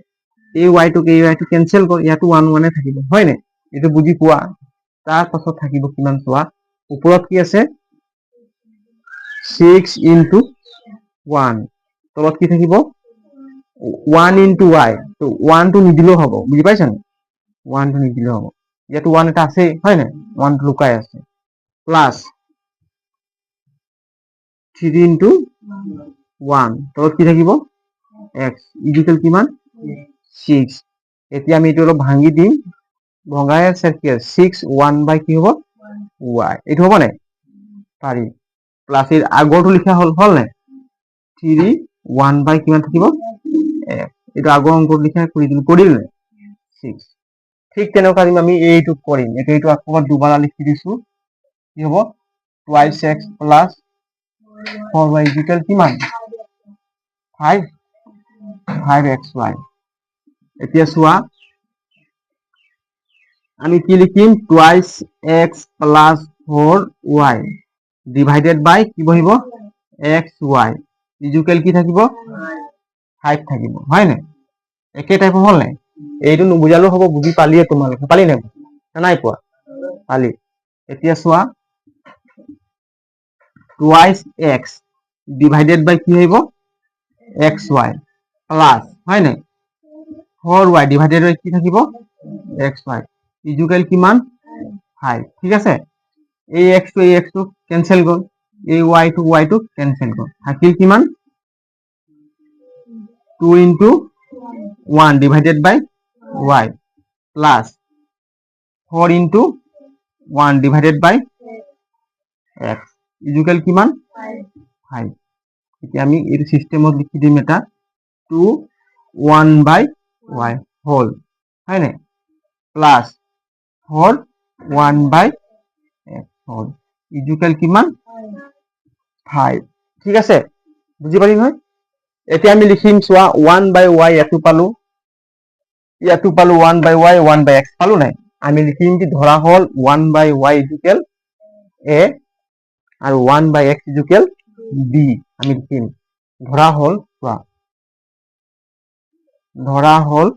এই y টোক কেনসেল কৰ ইয়াতো 1 1 থাকিব হয় নাই এটো বুজি পোৱা তাৰ পাছত থাকিব কিমান চোৱা ওপৰত কি আছে 6 into 1 তলত কি থাকিব 1 into y তো 1 টো নিদিলেও হ'ব বুজি পাইছা নে 1 টো নিদিলেও হ'ব ইয়াতো 1 এটা আছে হয় নাই 1 টো লুকাই আছে প্লাস 3 into 1 তলত কি থাকিব x ইকুয়াল কিমান 6 এতিয়া আমি এটো অলপ ভাঙি দিম ভঙাই আছে কি 6 1 বাই কি হ'ব y এটো হ'ব নাই পাৰি প্লাস এৰ আগৰটো লিখা হল নাই 3 1 বাই কিমান থাকিব এটো আগৰ অংকত লিখা কৰিল নাই 6 ঠিক তেনেকুৱা আমি এইটো কৰিম এইটো আকৌ দুবাৰ লিখি দিছো কি হ'ব twice x plus 4y equal কিমান 5xy এতিয়া চোৱা আমি কি লিখিম twice x plus 4y divided by কি বহিব xy ইকুয়াল কি থাকিব 5 থাকিব হয় না একে টাইপ হল নাই এইটো নুবুজালো হ'ব বুজি পালিয়ে তোমালোকে পালি নাই নাই পোৱা পালি এতিয়া চোৱা twice x ডিভাইডেড বাই কি হইব xy প্লাস হয় নাই 4y ডিভাইডেড বাই কি থাকিব xy ইকুয়াল কিমান 5 ঠিক আছে এই x টো ক্যান্সেল গল এই y টো ক্যান্সেল গল থাকিল কিমান 2 into 1 divided by y plus 4 into 1 divided by x equal কিমান 5 এতিয়া আমি এই সিস্টেমত লিখি দিম এটা 2 1 by y whole হয় না plus 4 1 by x whole equal কিমান 5 ঠিক আছে বুজি পালি নহয় এতিয়া আমি লিখিম চোৱা 1 by y ইয়াতো পালো 1 by y 1 by x পালো নাই আমি লিখিম কি ধৰা হল 1 by y ইকুয়াল a আৰু 1 by x ইকুয়াল b আমি লিখিম ধৰা হল চোৱা ধৰা হল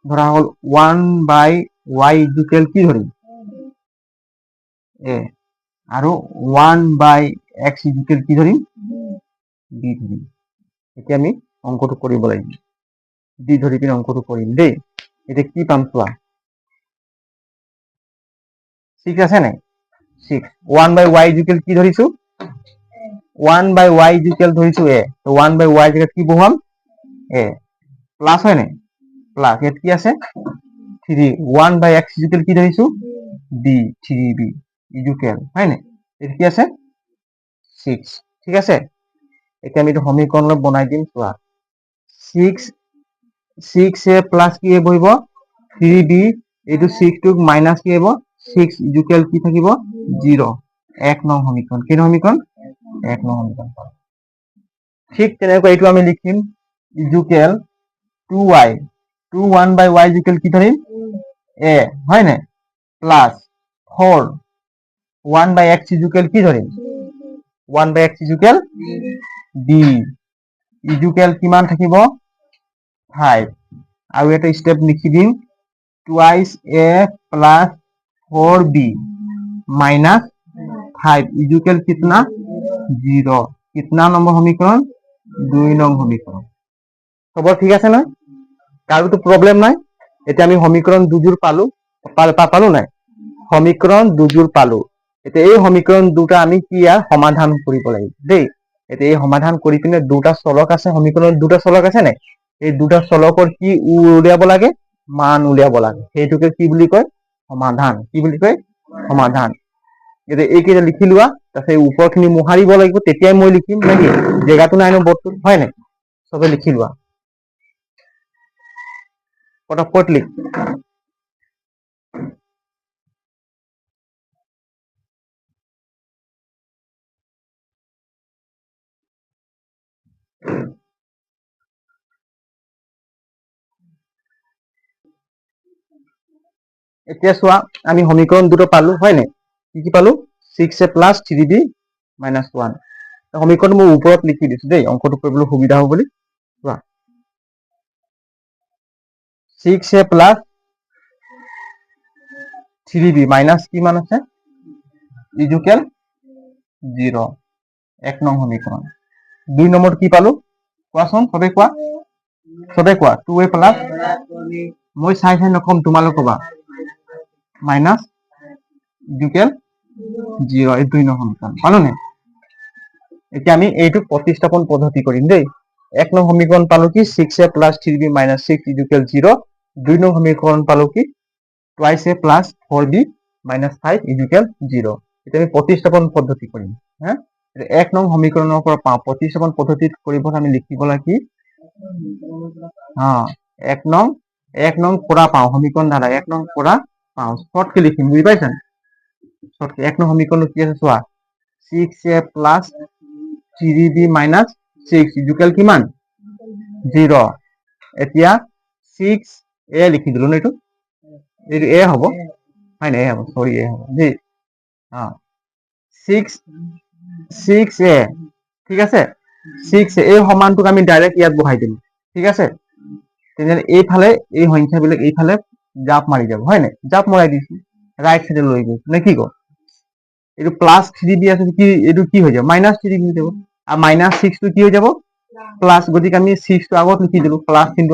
1 by y ইকুয়াল কি ধৰিম a আৰু 1 by x ইকুয়াল কি ধৰিম b ধৰিম এতিয়া আমি অঙ্কটো কৰিব লাগিব d ধৰি পিনে অঙ্কটো কৰিম দেই এটা কি পাম চোৱা 6 আছে নাই 6 1 by y ইকুয়াল কি ধৰিছো 1/y ইকুৱেল ধৰিছো a, তো 1/y জেগাত কি বহুৱাম a প্লাস হয় নাই প্লাস ইয়াত কি আছে 3 1/x ইকুৱেল কি ধৰিছো b 3b ইকুৱেল হয় নাই ইয়াত কি আছে 6 ঠিক আছে এতিয়া আমি এইটো সমীকৰণত বনাই দিম চোৱা 6a প্লাস কি বহিব 3b এইটো 6 টুক মাইনাস কি হ'ব 6 ইকুৱেল কি থাকিব 0 এক নং সমীকৰণ কি সমীকৰণ এক নং সমীকৰণ ঠিক তেনেকৈ এইটো আমি লিখিম ইকুৱেল 2y 1/y ইকুৱেল কি ধৰিম a হয় নাই প্লাস 4 1/x ইকুৱেল কি ধৰিম 1/x ইকুৱেল b ইকুৱেল কিমান থাকিব 5 আৰু এটা স্টেপ লিখি দিম twice a plus 4b minus 5 equal कितना 0 कितना नंबर समीकरण 2 नং समीकरण खबर ठीक আছে না কারো তো প্রবলেম নাই এটা আমি সমীকরণ দুজোর পালো নাই সমীকরণ দুজোর পালো এটা এই সমীকরণ দুটা আমি কি আর সমাধান কৰিব লাগিব দেই এটা এই সমাধান কৰি পিনে দুটা চলক আছে সমীকৰণ দুটা চলক আছে নাই এই দুটা চলকৰ কি উলিয়াব লাগে মান উলিয়াব লাগে সেইটোকে কি বুলি কয় সমাধান কি বুলি কয় সমাধান এটা এইকেইটা লিখি লোৱা তাৰপিছত ওপৰখিনি মোহাৰিব লাগিব তেতিয়াই মই লিখিম নেকি জেগাটো নাই ন বৰ্ডটো হয় নাই সবে লিখি লোৱা পটপট লিখ এতিয়া চোৱা আমি সমীকৰণ দুটো পালো হয় নাই কি পালো 6a + 3b - 1 সমীকৰণ মই ওপৰত লিখি দিছো দেই অংকটো কৰিবলৈ সুবিধা হ'ব বুলি চোৱা 6a + 3b মাইনাস কি মান আছে ইকুৱেল 0 এক নং সমীকৰণ দুই নম্বৰ কি পালো কোৱাচোন সবে কোৱা 2a + মই চাই নকম তোমালোক কবা মাইনাস ইকুৱেল 0 এই দুই নং সমীকৰণ পালো নে এতিয়া আমি এইটো প্ৰতিস্থাপন পদ্ধতি কৰিম দেই এক নং সমীকৰণ পালো কি 6a + 3b - 6 ইকুৱেল 0 দুই নং সমীকৰণ পালো কি twice a plus 4b minus 5 equal 0 এটা আমি প্ৰতিস্থাপন পদ্ধতি কৰিম হ্যাঁ এক নং সমীকৰণৰ পৰা পাওঁ প্ৰতিস্থাপন পদ্ধতিত কৰিব আমি লিখিব লাগে হ্যাঁ এক নং পৰা পাওঁ সমীকৰণ দ্বাৰা এক নং পৰা পাওঁ শৰ্টকে লিখিম বুজি পাইছেন শৰ্টকে এক নং সমীকৰণ কি আছে চোৱা 6a plus 3b minus 6 equal কিমান 0 এতিয়া 6a লিখি দিলো ন এইটো এইটো এ হ'ব হয় নাই এ হ'ব সৰি এ হ'ব জি হ্যাঁ 6a ঠিক আছে 6a এই সমানটোক আমি ডাইৰেক্ট ইয়াত বহাই দিম ঠিক আছে তেনে এইফালে এই সংখ্যাবিলাক এইফালে জাপ মাৰি যাব হয় নাই জাপ মৰাই দিছো ৰাইট সাইডে লৈ গৈছো নে কি ক এইটো প্লাস 3b আছে কি এইটো কি হৈ যাব মাইনাস 3b হৈ যাব আৰু মাইনাস 6 টো কি হৈ যাব প্লাস গতিকে আমি 6 টো আগত লিখি দিলো প্লাস কিন্তু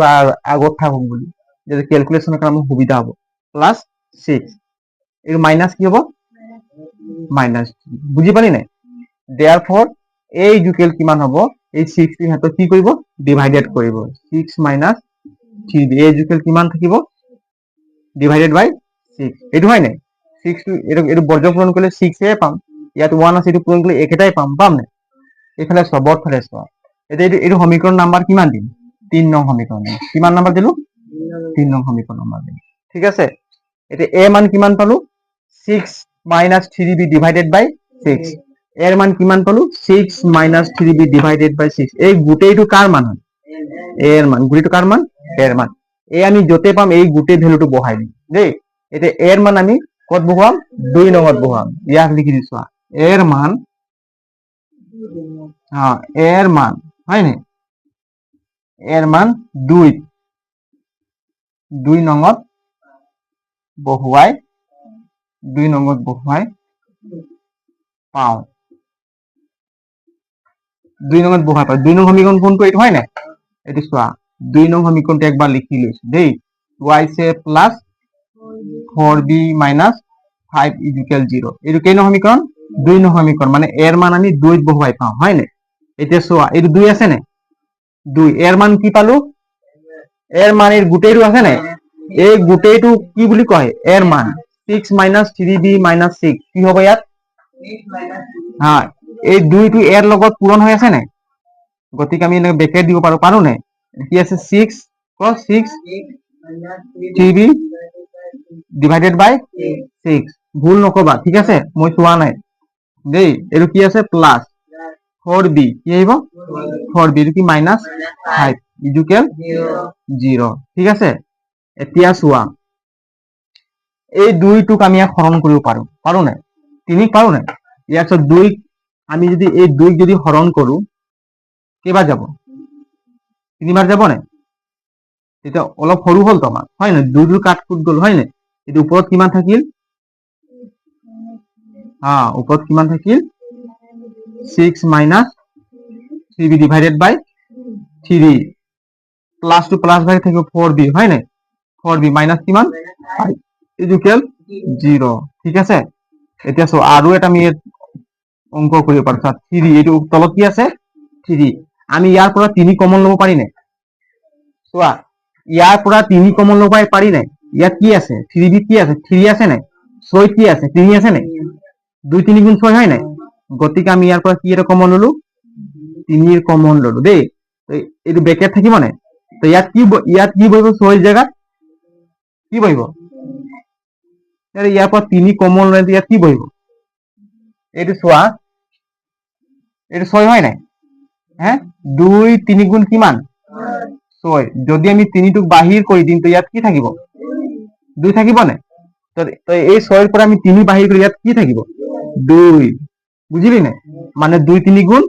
আগত থাকক বুলি যদি ক্যালকুলেশনৰ কাৰণে সুবিধা হ'ব প্লাস 6 এইটো মাইনাস কি হ'ব মাইনাস বুজি পালি নাই therefore a ইকুৱেল কিমান হ'ব এই 6 টো হাতত কি কৰিব ডিভাইডেড কৰিব 6 minus 3b a ইকুৱেল কিমান থাকিব ডিভাইডেড বাই 6 এইটো হয় নাই 6 টো এইটো বৰ্গ পূৰণ কৰিলে 6 এ পাম ইয়াত 1 আছে এইটো পূৰণ কৰিলে একেটাই পাম নাই এইফালে সবৰ ফালে চোৱা এইটো সমীকৰণ নাম্বাৰ কিমান দিম 3 নং সমীকৰণ কিমান নাম্বাৰ দিলো 3 নং সমীকৰণ নাম্বাৰ দিম ঠিক আছে এতিয়া a মান কিমান পালো 6 minus 3b divided by 6 এর মান কিমান পালো 6 minus 3b divided by 6 এই গোটেইটো কার মান হয় এর মান গোটেইটো কার মান এর মান এই আমি যতে পাম এই গোটেই ভ্যালুটো বহাই দিম দেই এতিয়া এর মান আমি কত বহাম 2 নংত বহাম ইয়াক লিখি দিছো এর মান হ্যাঁ এর মান হয় নি এর মান 2 নংত বহুৱাই 2 নংত বহুৱাই পাও 2 নংত বহুৱাই পাও 2 নং সমীকৰণ কোনটো এইটো হয় না এটো চোৱা 2 নং সমীকৰণটো একবাৰ লিখি লৈছো দেই twice a plus 4b minus 5 equal 0 এইটো কেই নং সমীকৰণ 2 নং সমীকৰণ মানে এৰ মান আমি 2ত বহুৱাই পাওঁ হয় নাই এতিয়া চোৱা এইটো 2 আছে নাই 2 এর মান কি পালো এর মান এর গোটেইটো আছে নাই এই গোটেইটো কি বুলি কয় এর মান 6 - 3b - 6 কি হ'ব ইয়াত হ্যাঁ এই 2টো এর লগত পূৰণ হৈ আছে নাই গতিকে আমি এনেকৈ ব্ৰেকেট দিব পাৰো নাই কি আছে 6 cos 6 3b ডিভাইডেড বাই 6 ভুল নকবা ঠিক আছে মই চোৱা নাই দেই এইটো কি আছে প্লাস 4b কি আহিব 4b এইটো কি মাইনাস 5 ইকুয়াল 0 ঠিক আছে এতিয়া চোৱা এই 2টোক আমি হৰণ কৰিব পাৰো নাই 3 পাৰো নাই ইয়াৰ পিছত 2 আমি যদি এই 2 যদি হৰণ কৰো কেইবাৰ যাব 3বাৰ যাব নাই এটা অলপ সৰু হল তোমাৰ হয় না 2 কাট কুট গল হয় না এটো উপৰত কিমান থাকিল উপৰত কিমান থাকিল 6 - 3b ডিভাইডেড বাই 3 প্লাস টু প্লাস বাই থাকিব 4b হয় না 4b মাইনাস কিমান 5 ইকুয়াল 0 ঠিক আছে এতিয়া সো আৰু এটা আমি অংক কৰিব পাৰো 3 এটো তলত কি আছে 3 আমি ইয়াৰ পৰা 3 কমন লব পাৰি নাই চোৱা ইয়াৰ পৰা 3 কমন লব পাৰি নাই ইয়াত কি আছে 3b কি আছে 3 আছে নাই 6 কি আছে 3 আছে নাই 2 3 গুণ 6 হয় নাই গতিকে আমি ইয়াৰ পৰা কি এটা কমন ললো 3 এৰ কমন ললো দেই তো এইটো ব্ৰেকেট থাকিব নাই তো ইয়াত কি বহিব 6 জায়গা কি বহিব ইয়াৰ পৰা 3 কমন ললে ইয়াত কি বহিব এইটো চোৱা এইটো 6 হয় নাই হ্যাঁ 2 3 গুণ কিমান 6 যদি আমি 3টোক বাহিৰ কৰি দিম তো ইয়াত কি থাকিব 2 থাকিব নাই তো এই 6 এর পৰা আমি 3 বাহিৰ কৰি ইয়াত কি থাকিব 2 বুঝিলি নাই মানে 2 3 গুণ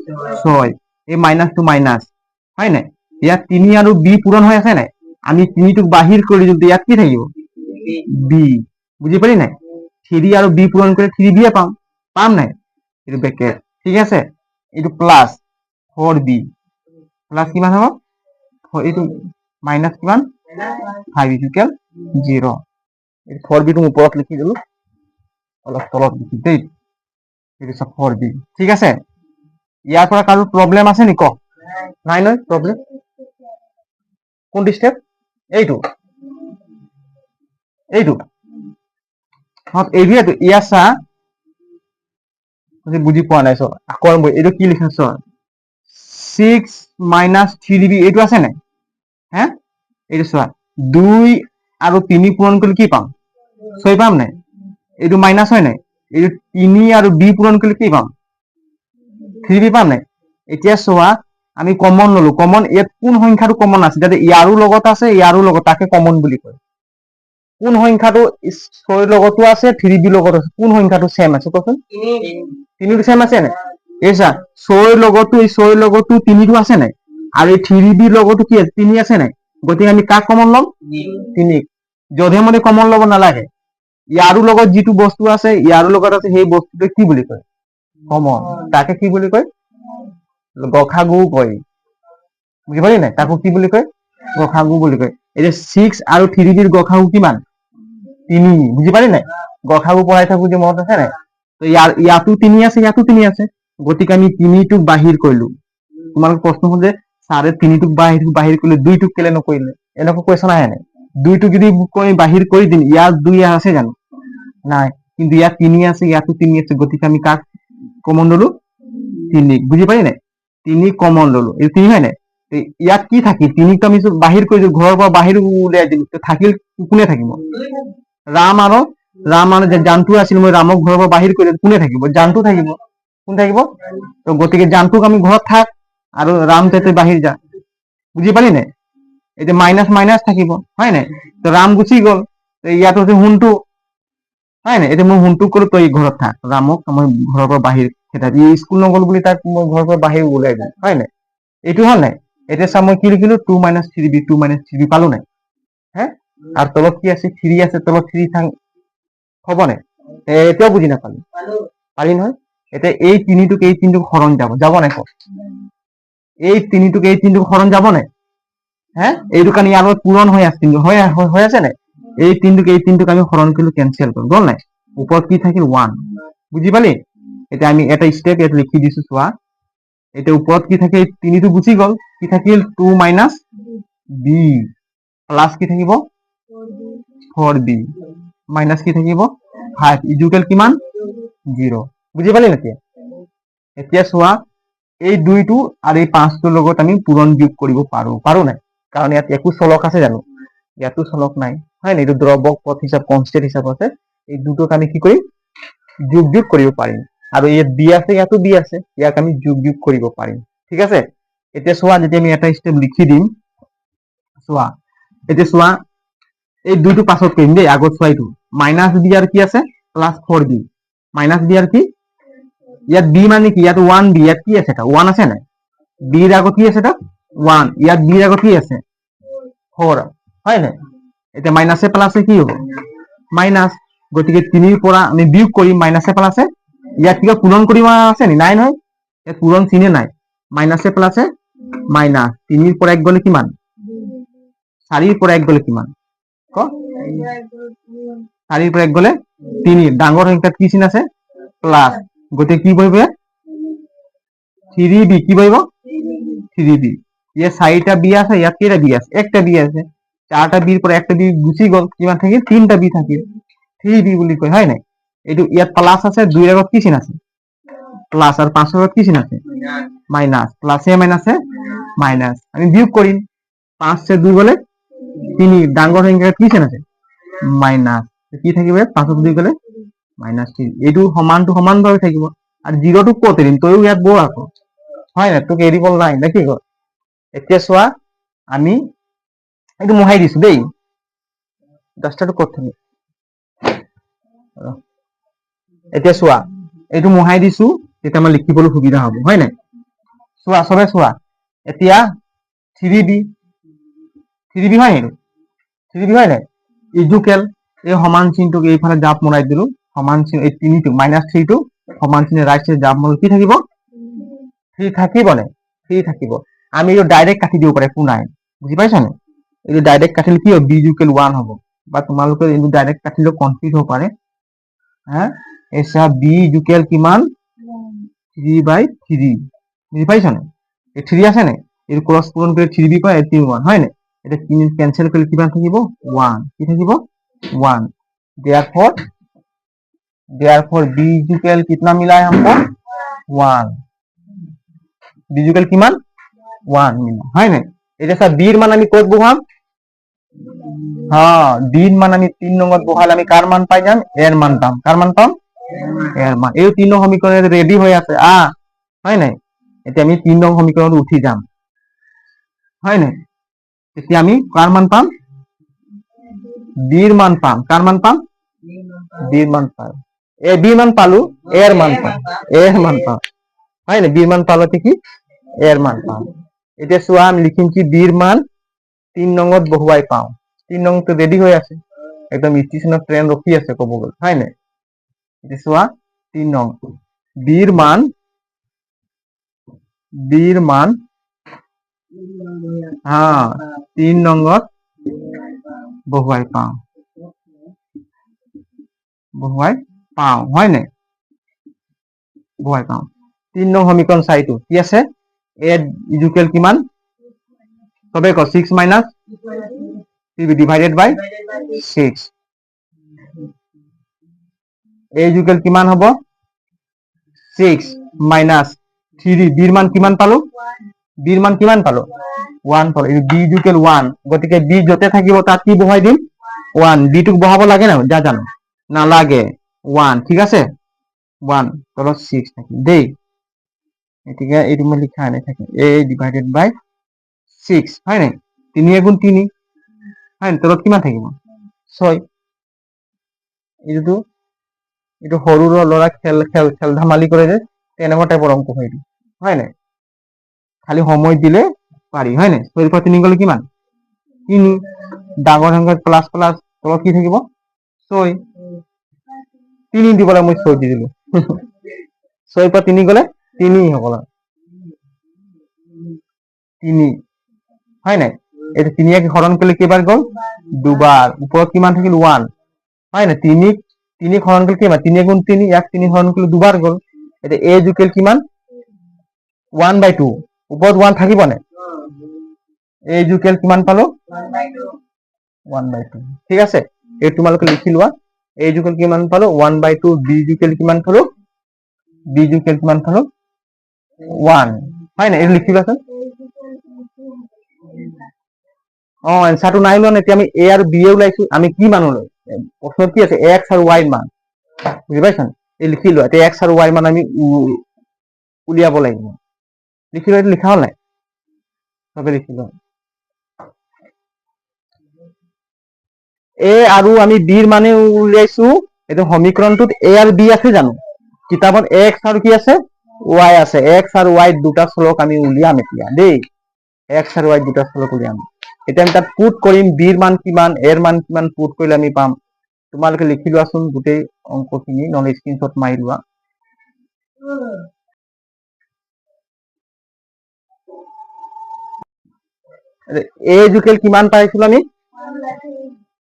6 এই মাইনাস টু মাইনাস হয় নাই ইয়াত 3 আৰু b পূৰণ হৈ আছে নাই আমি 3টোক বাহিৰ কৰি দিম তো ইয়াত কি থাকিব b বুঝি পাৰি নাই 3 আৰু b পূৰণ কৰি 3b পাম নাই এইটো ব্ৰেকেট ঠিক আছে এইটো প্লাস 4b প্লাস কিমান হ'ব এইটো মাইনাস কিমান 5 ইকুয়াল 0 এই 4b টো ওপৰত লিখি দিলো অলপ তলত লিখি দেই এইটো সব 4b ঠিক আছে ইয়াৰ পৰা কাৰো প্ৰবলেম আছে নি ক নাই নাই প্ৰবলেম কোন স্টেপ এইটো এইটো ইয়াৰ চা বুজি পোৱা নাই আকৌ এইটো কি লিখা 6 - 3b এইটো আছে নাই হ্যাঁ এইটো চোৱা 2 আৰু 3 পূৰণ কৰিলে কি পাম 6 পাম নাই এইটো মাইনাস হয় নাই এইটো 3 আৰু b পূৰণ কৰিলে কি পাম 3b পাম নাই এতিয়া চোৱা আমি কমন ললো কমন ইয়াত কোন সংখ্যাটো কমন আছে যাতে ইয়াৰো লগত আছে ইয়াৰো লগত তাকে কমন বুলি কয় কোন সংখ্যাটো 6 লগতো আছে 3b লগত আছে কোন সংখ্যাটো সেম আছে কচোন 3টো সেম আছে নাই এইছা 6 লগতো 3টো আছে নাই আৰু এই 3b লগতো কি আছে 3 আছে নাই গতিকে আমি কাক কমন লম 3 যধে মধে কমন লব নালাগে ইয়াৰো লগত যিটো বস্তু আছে ইয়াৰো লগত আছে সেই বস্তুটো কি বুলি কয় কমন তাকে কি বুলি কয় গখাগু কয় বুজি পালি নাই তাকো কি বুলি কয় গখাগু বুলি কয় এতিয়া 6 আৰু 3b ৰ গখাগু কিমান 3 বুজি পালি নাই গখাগু পঢ়াই থাকো যে মনত আছে নাই তো ইয়াতো 3 আছে ইয়াতো 3 আছে গতিকে আমি 3টোক বাহিৰ কৰিলো তোমালোক প্ৰশ্ন হ'ল যে সাৰে 3টোক বাহিৰ কৰিলে 2টোক কেলে নকৰিলে এনেকুৱা কোৱেশ্চন আহে নাই 2টোক যদি কই বাহিৰ কৰি দিম ইয়াত 2 আছে জানো নাই কিন্তু ইয়াত 3 আছে ইয়াতো 3 আছে গতিকে আমি কাক কমন ললো 3 বুজি পালি নাই 3 কমন ললো এই 3 হয় নাই ইয়াত কি থাকি 3 তো আমি বাহিৰ কৰিছো ঘৰৰ পৰা বাহিৰ উলিয়াই দিলো তো থাকিল কোনে থাকিব ৰাম আৰু যে জানটো আছিল মই ৰামক ঘৰৰ পৰা বাহিৰ কৰিলে কোনে থাকিব জানটো থাকিব কোন থাকিব তো গতিকে জানটোক আমি ঘৰত থাক আৰু ৰাম যাতে বাহিৰ যা বুজি পালি নাই এটা মাইনাস মাইনাস থাকিব হয় নাই তো রাম গুচি গল তো ইয়াত হচ্ছে হুনটো হয় নাই এটা মই হুনটো কৰো তই ঘৰত থাক ৰামক মই ঘৰৰ পৰা বাহিৰ খেদাই স্কুল নগল বুলি তাক মই ঘৰৰ পৰা বাহিৰ ওলাই দিম হয় নাই এইটো হল নাই এটা চা মই কি লিখিলো 2 - 3b পালো নাই হ্যাঁ আর তলত কি আছে 3 আছে তলত 3 হ'ব নাই এতিয়াও বুজি নাপালি পালি নহয় এতিয়া এই 3টোক হৰণ যাব নাই কওক এই 3টোক হৰণ যাব নাই হ্যাঁ এইটো কাৰণে ইয়াৰ লগত পূৰণ হৈ আছে কিন্তু হৈ আছে নাই এই 3টোক আমি হৰণ কৰিলো কেনসেল কৰিম গল নাই ওপৰত কি থাকিল 1 বুজি পালি এতিয়া আমি এটা ষ্টেপ ইয়াত লিখি দিছো চোৱা এতিয়া ওপৰত কি থাকে 3 টো গুচি গ'ল কি থাকিল 2 মাইনাস বি প্লাস কি থাকিব 4b মাইনাস কি থাকিব 5 ইকুয়াল কিমান 0 বুজি পালি নেকি এতিয়া চোৱা এই 2টো আৰু এই 5টোৰ লগত আমি পূৰণ যোগ কৰিব পাৰো নাই কাৰণ ইয়াত একো চলক আছে জানো ইয়াতো চলক নাই হয় না এইটো দ্ৰৱক পথ হিচাপ কনস্ট্যান্ট হিচাপ আছে এই দুটোক আমি কি কৰিম যোগ কৰিব পাৰিম আৰু ইয়াত বি আছে ইয়াতো বি আছে ইয়াক আমি যোগ কৰিব পাৰিম ঠিক আছে এতিয়া চোৱা যদি আমি এটা স্টেপ লিখি দিম চোৱা এতিয়া চোৱা এই দুটো পাছত কৰিম দেই আগত চোৱা এইটো মাইনাস বি আর কি আছে প্লাস 4b মাইনাস বি আর কি ইয়াত বি মানে কি ইয়াত 1b ইয়াত কি আছে এটা 1 আছে না বি এর আগত কি আছে এটা 1 ইয়াত বি এর আগত কি আছে 4 হয় না এটা মাইনাসে প্লাসে কি হবে মাইনাস গতিকে 3 এর পৰা আমি বিয়োগ কৰিম মাইনাসে প্লাসে ইয়াত কিবা পূৰণ কৰিব আছে নি নাই নহয় ইয়াত পূৰণ চিনে নাই মাইনাসে প্লাসে মাইনাস 3 এৰ পৰা 1 গলে কিমান 4 এৰ পৰা 1 গলে কিমান ক 4 এৰ পৰা 1 গলে 3 ডাঙৰ সংখ্যাত কি চিন আছে প্লাস গতিকে কি বহিব 3b কি বহিব 3b ইয়াত 4টা বি আছে ইয়াত কেইটা বি আছে একটা বি আছে 4টা বিৰ পৰা একটা বি গুচি গল কিমান থাকিল 3টা বি থাকিল 3b বুলি কয় হয় নাই এটো ইয়াত প্লাস আছে 2 এর আগত কি চিন আছে প্লাস আর 5 এর আগত কি চিন আছে মাইনাস প্লাসে মাইনাসে মাইনাস আমি বিয়োগ কৰিম 5 से 2 গলে 3 ডাঙৰ সংখ্যাত কি চিন আছে মাইনাস কি থাকিব 5 2 গলে মাইনাস 3 এইটো সমান ভাবে থাকিব আর 0 টো কত দিম তইও ইয়াত বল আকৌ হয় না তোকে এৰিবল নাই নাকি ক এতিয়া চোৱা আমি এইটো মোহাই দিছো দেই 10টাটো কত থাকে এতিয়া চোৱা এইটো মোহাই দিছো তেতিয়া মই লিখিবলৈ সুবিধা হ'ব হয় নাই চোৱা সবে চোৱা এতিয়া 3b হয় নাই 3b হয় নাই ইকুয়াল এই সমান চিনটোক এইফালে জাপ মৰাই দিলো সমান চিন এই 3 টো -3 টো সমান চিনে ৰাইট সাইড জাপ মৰাই কি থাকিব 3 থাকিব নে 3 থাকিব আমি এইটো ডাইৰেক্ট কাটি দিব পাৰে একো নাই বুজি পাইছা নে এইটো ডাইৰেক্ট কাটিলে কি হ'ব b ইকুয়াল 1 হ'ব বা তোমালোকে এইটো ডাইৰেক্ট কাটিলে কনফিউজ হ'ব পাৰে হ্যাঁ এসা b ইকুয়াল কিমান 3/3 বুজি পাইছা নে এই 3 আছে নে এর ক্রস পূরণ করে 3b পায় 1 হয় না এটা ক্যান্সেল করলে কিমান থাকিব 1 কি থাকিব 1 therefore b इक्वल कितना मिला है हमको 1 b इक्वल किमान 1 मिला है ना এটা স্যার b এর মান আমি কত বহাম হ্যাঁ b এর মান আমি 3 নম্বর বহালে আমি কার মান পাই যাম এর মান পাম কার মান পাম এর মান এই 3 নং সমীকরণে রেডি হয়ে আছে হয় না এটা আমি 3 নং সমীকরণত উঠি যাম হয় না এতিয়া আমি কার মান পাম b এর মান পাম কার মান পাম b এর মান পাম এ b মান পালো এর মান পাম হয় না b এর মান পালোতে কি এর মান পাম এটা চোৱা আমি লিখিম কি b এৰ মান 3 নংত বহুৱাই পাও 3 নং তো ৰেডি হয়ে আছে একদম স্টেশনেৰ ট্ৰেন ৰখি আছে কব গল হয় না এটা চোৱা 3 নং b এৰ মান হ্যাঁ 3 নংত বহুৱাই পাও হয় না বহুৱাই পাও 3 নং সমীকরণ চাইটো কি আছে a ইকুয়াল কিমান তবে ক 6 minus 3b divided by 6 a equal কিমান হ'ব 6 মাইনাস 3 b এর মান কিমান পালো b এর মান কিমান পালো 1 পালো এই b ইকুয়াল 1 গতিকে b যতে থাকিব তাত কি বহাই দিম 1 b টুক বহাব লাগে না যা জানো না লাগে 1 ঠিক আছে 1 তলত 6 থাকি দেই এটিকে এইটো মই লিখা নাই থাকে a ডিভাইডেড বাই 6 হয় না 3 গুণ 3 হয় তলত কিমান থাকিব 6 এইটো সৰু লৰা খেল ধেমালি কৰে যে তেনেকুৱা টাইপৰ অংক হয় না খালি সময় দিলে পাৰি হয় না 6 পৰা 3 গলে কিমান 3 ডাঙৰ সংখ্যা প্লাস প্লাস তলত কি থাকিব 6 3 দিবলৈ মই 6 দি দিলো 6 পৰা 3 গলে 3 হবলা 3 হয় না এটা 3 কে হরণ করলে কেবার গল দুবার উপর কিমান থাকিল 1 হয় না 3 হরণ করলে কেবার 3 গুণ 3 1 3 হরণ করলে দুবার গল এতিয়া a ইকুৱেল কিমান 1/2 ওপৰত 1 থাকিব নে a ইকুৱেল কিমান পালো 1/2 ঠিক আছে এই তোমালোকে লিখি লোৱা a ইকুৱেল কিমান পালো 1/2 b ইকুৱেল কিমান পালো b ইকুৱেল কিমান পালো 1 হয় না এই লিখি লোৱাচোন এনসাৰটো নাই লোৱা এতিয়া আমি a আৰু b এ ওলাইছো আমি কি মান লৈ প্ৰশ্নত কি আছে x আৰু y মান বুজি পাইছা এই লিখি লোৱা এতিয়া x আৰু y মান আমি উলিয়াব লাগিব লিখি লোৱা লিখা হল নাই সবে লিখি লোৱা a আৰু আমি b ৰ মানে উলিয়াইছো এইটো সমীকৰণটোত a আৰু b আছে জানো কিতাপত x আৰু কি আছে y আছে x আৰু y দুটা চলক আমি উলিয়াম এতিয়া দেই x আৰু y দুটা চলক উলিয়াম এতিয়া আমি তাত পুট কৰিম b ৰ মান কিমান a ৰ মান কিমান পুট কৰিলে আমি পাম তোমালোকে লিখি লোৱাচোন গোটেই অংকখিনি নহলে স্ক্ৰীনশ্বট মাৰি লোৱা a ইকুৱেল কিমান পাইছিলো আমি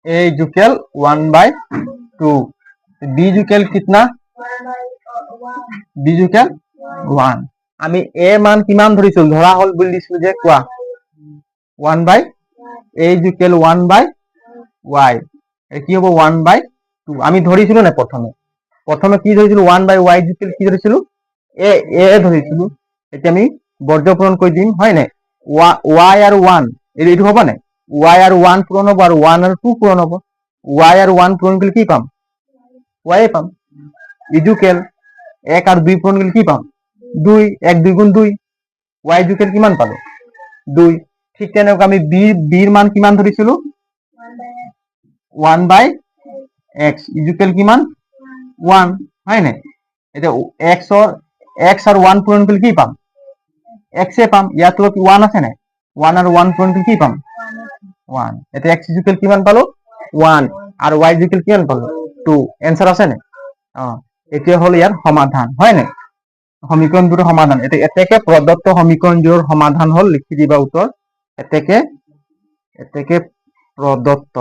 a इक्वल 1/2 b इक्वल कितना b इक्वल 1 আমি a মান কিমান ধৰিছিল ধৰা হল বুলি দিছিল যে কোৱা 1/a इक्वल 1/y কি হ'ব 1/2 আমি ধৰিছিল না প্ৰথমে কি ধৰিছিল 1/y ইকুৱেল কি ধৰিছিল a ধৰিছিল এতিয়া আমি বৰ্গপূৰণ কৰি দিম হয় নাই y আৰু 1 এইটো হ'ব না y আৰু 1 পূৰণ হ'ব আৰু 1 আৰু 2 পূৰণ হ'ব y আৰু 1 পূৰণ কৰিলে কি পাম y পাম ইকুৱেল 1 আৰু 2 পূৰণ কৰিলে কি পাম 2 1 2 গুণ 2 y ইকুৱেল কিমান পালো 2 ঠিক তেনেকৈ আমি b ৰ মান কিমান ধৰিছিলো 1/x ইকুৱেল কিমান 1 হয় নাই এতিয়া x আৰু 1 পূৰণ কৰিলে কি পাম x এ পাম ইয়াত লগত 1 আছে নাই 1 আৰু 1 পূৰণ কৰিলে কি পাম 1 এতিয়া x ইকুৱেল কিমান পালো 1 আৰু y ইকুৱেল কিমান পালো 2 এনসাৰ আছে নাই এতিয়া হল ইয়াৰ সমাধান হয় নাই সমীকৰণ দুটোৰ সমাধান এতেকে প্ৰদত্ত সমীকৰণটোৰ সমাধান হল লিখি দিবা উত্তৰ এতেকে প্ৰদত্ত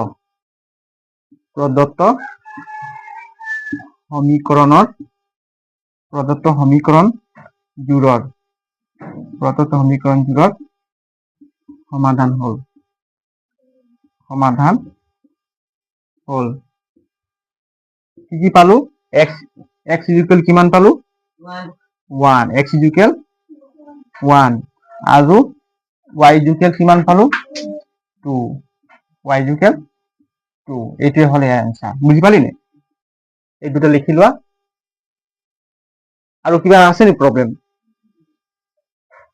সমীকৰণ জোৰৰ সমাধান হল কি পালো x ইকুৱেল কিমান পালো 1 x ইকুৱেল 1 আৰু y ইকুৱেল কিমান পালো 2 y ইকুৱেল 2 এইটোৱে হল এনসাৰ বুজি পালি নে এই দুটো লিখি লোৱা আৰু কিবা আছে নি প্ৰবলেম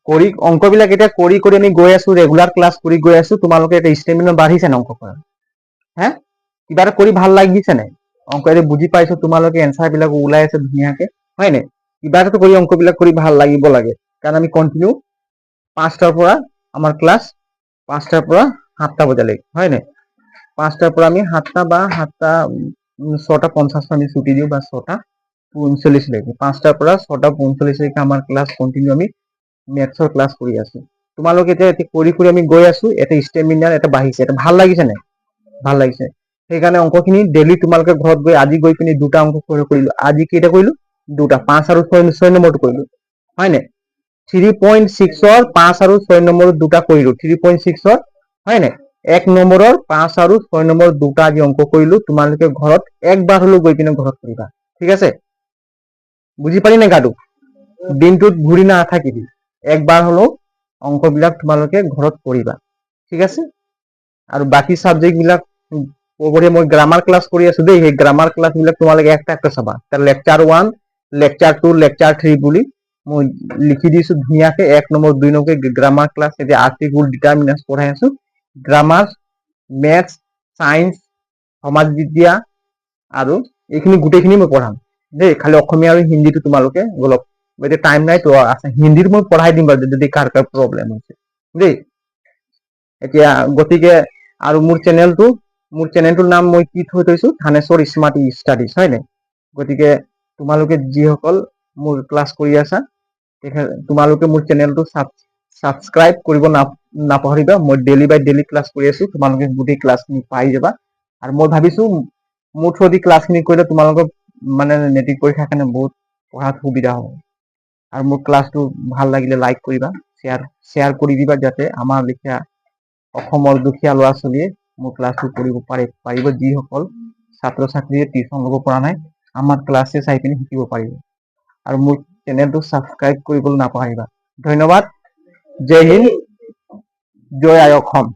কৰি অংকবিলাক এতিয়া কৰি আমি গৈ আছো ৰেগুলাৰ ক্লাছ কৰি গৈ আছো তোমালোকে এটা ষ্টেমিনা বাঢ়িছে না অংক কৰা হে কিবা এটা কৰি ভাল লাগিছে নাই অংক এটা বুজি পাইছো তোমালোকে এনসাৰ বিলাক ওলাই আছে ধুনীয়াকে হয় নাই কিবা এটা কৰি অংকবিলাক কৰি ভাল লাগিব লাগে কাৰণ আমি কন্টিনিউ 5টাৰ পৰা আমাৰ ক্লাছ 5টাৰ পৰা 7টা বজালৈকে হয় নাই 5টাৰ পৰা আমি 7টা বা 7টা 6:50 আমি ছুটি দিও বা 6:39 লৈকে 5টাৰ পৰা 6:45 লৈকে আমাৰ ক্লাছ কন্টিনিউ আমি মেথছৰ ক্লাছ কৰি আছো তোমালোকে এতিয়া কৰি আমি গৈ আছো এটা ষ্টেমিনাৰ এটা বাঢ়িছে এটা ভাল লাগিছে নাই ভাল লাগিছে সেইকাৰণে অংকখিনি ডেইলি তোমালোকে ঘৰত গৈ আজি গৈ পিনি দুটা অংক কৰিলো আজি কেইটা কৰিলো দুটা 5 আৰু 6 নম্বৰটো কৰিলো হয় নাই 3.6 ৰ 5 আৰু 6 নম্বৰৰ দুটা কৰিলো 3.6 ৰ হয় নাই 1 নম্বৰৰ 5 আৰু 6 নম্বৰৰ দুটা আজি অংক কৰিলো তোমালোকে ঘৰত একবাৰ হলো গৈ পিনে ঘৰত কৰিবা ঠিক আছে বুজি পালি না গাডু দিনটোত ঘূৰি নাথাকিবি একবাৰ হলো অংকবিলাক তোমালোকে ঘৰত কৰিবা ঠিক আছে আৰু বাকি সাবজেক্ট বিলাক ওপৰে মই গ্ৰামাৰ ক্লাছ কৰি আছো দেই এই গ্ৰামাৰ ক্লাছ বিলাক তোমালোকে একটা চাবা তাৰ লেকচাৰ 1 লেকচাৰ 2 লেকচাৰ 3 বুলি মই লিখি দিছো ধুনীয়াকে 1 নম্বৰ 2 নম্বৰ গ্ৰামাৰ ক্লাছ এতিয়া আৰ্টিকুল ডিটাৰমিনেন্স পঢ়াই আছো গ্ৰামাৰ ম্যাথছ সায়েন্স সমাজ বিদ্যা আৰু এইখিনি গোটেইখিনি মই পঢ়াম দেই খালি অসমীয়া আৰু হিন্দীটো তোমালোকে অলপ এতিয়া টাইম নাই তো আছে হিন্দীৰ মই পঢ়াই দিম বাৰু যদি কাৰ প্ৰবলেম হৈছে দেই এতিয়া গতিকে আৰু মোৰ চেনেলটোৰ নাম মই কি থৈ থৈছো থানেশ্বৰ স্মাৰ্ট ষ্টাডিজ হয় নাই গতিকে তোমালোকে যিসকল মোৰ ক্লাছ কৰি আছা তোমালোকে মোৰ চেনেলটো সাবস্ক্ৰাইব কৰিব নাপাহৰিবা মই ডেইলি বাই ডেইলি ক্লাছ কৰি আছো তোমালোকে গোটেই ক্লাছখিনি পাই যাবা আৰু মই ভাবিছো মোৰ থ্ৰুদি ক্লাছখিনি কৰিলে তোমালোকৰ মানে মেট্ৰিক পৰীক্ষাৰ কাৰণে বহুত পঢ়াত সুবিধা হ'ব আৰু মোৰ ক্লাছটো ভাল লাগিলে লাইক কৰিবা, শ্বেয়াৰ কৰি দিবা, যাতে আমাৰ লেখীয়া অসমৰ দুখীয়া ল'ৰা ছোৱালীয়ে মোৰ ক্লাছটো কৰিব পাৰিব, যিসকল ছাত্ৰ ছাত্ৰীয়ে টিউচন ল'ব পৰা নাই, আমাৰ ক্লাছে চাই পিনি শিকিব পাৰিব। আৰু মোৰ চেনেলটো ছাবস্ক্ৰাইব কৰিবলৈ নাপাহৰিবা। ধন্যবাদ। জয় হিন্দ, জয় আই অসম।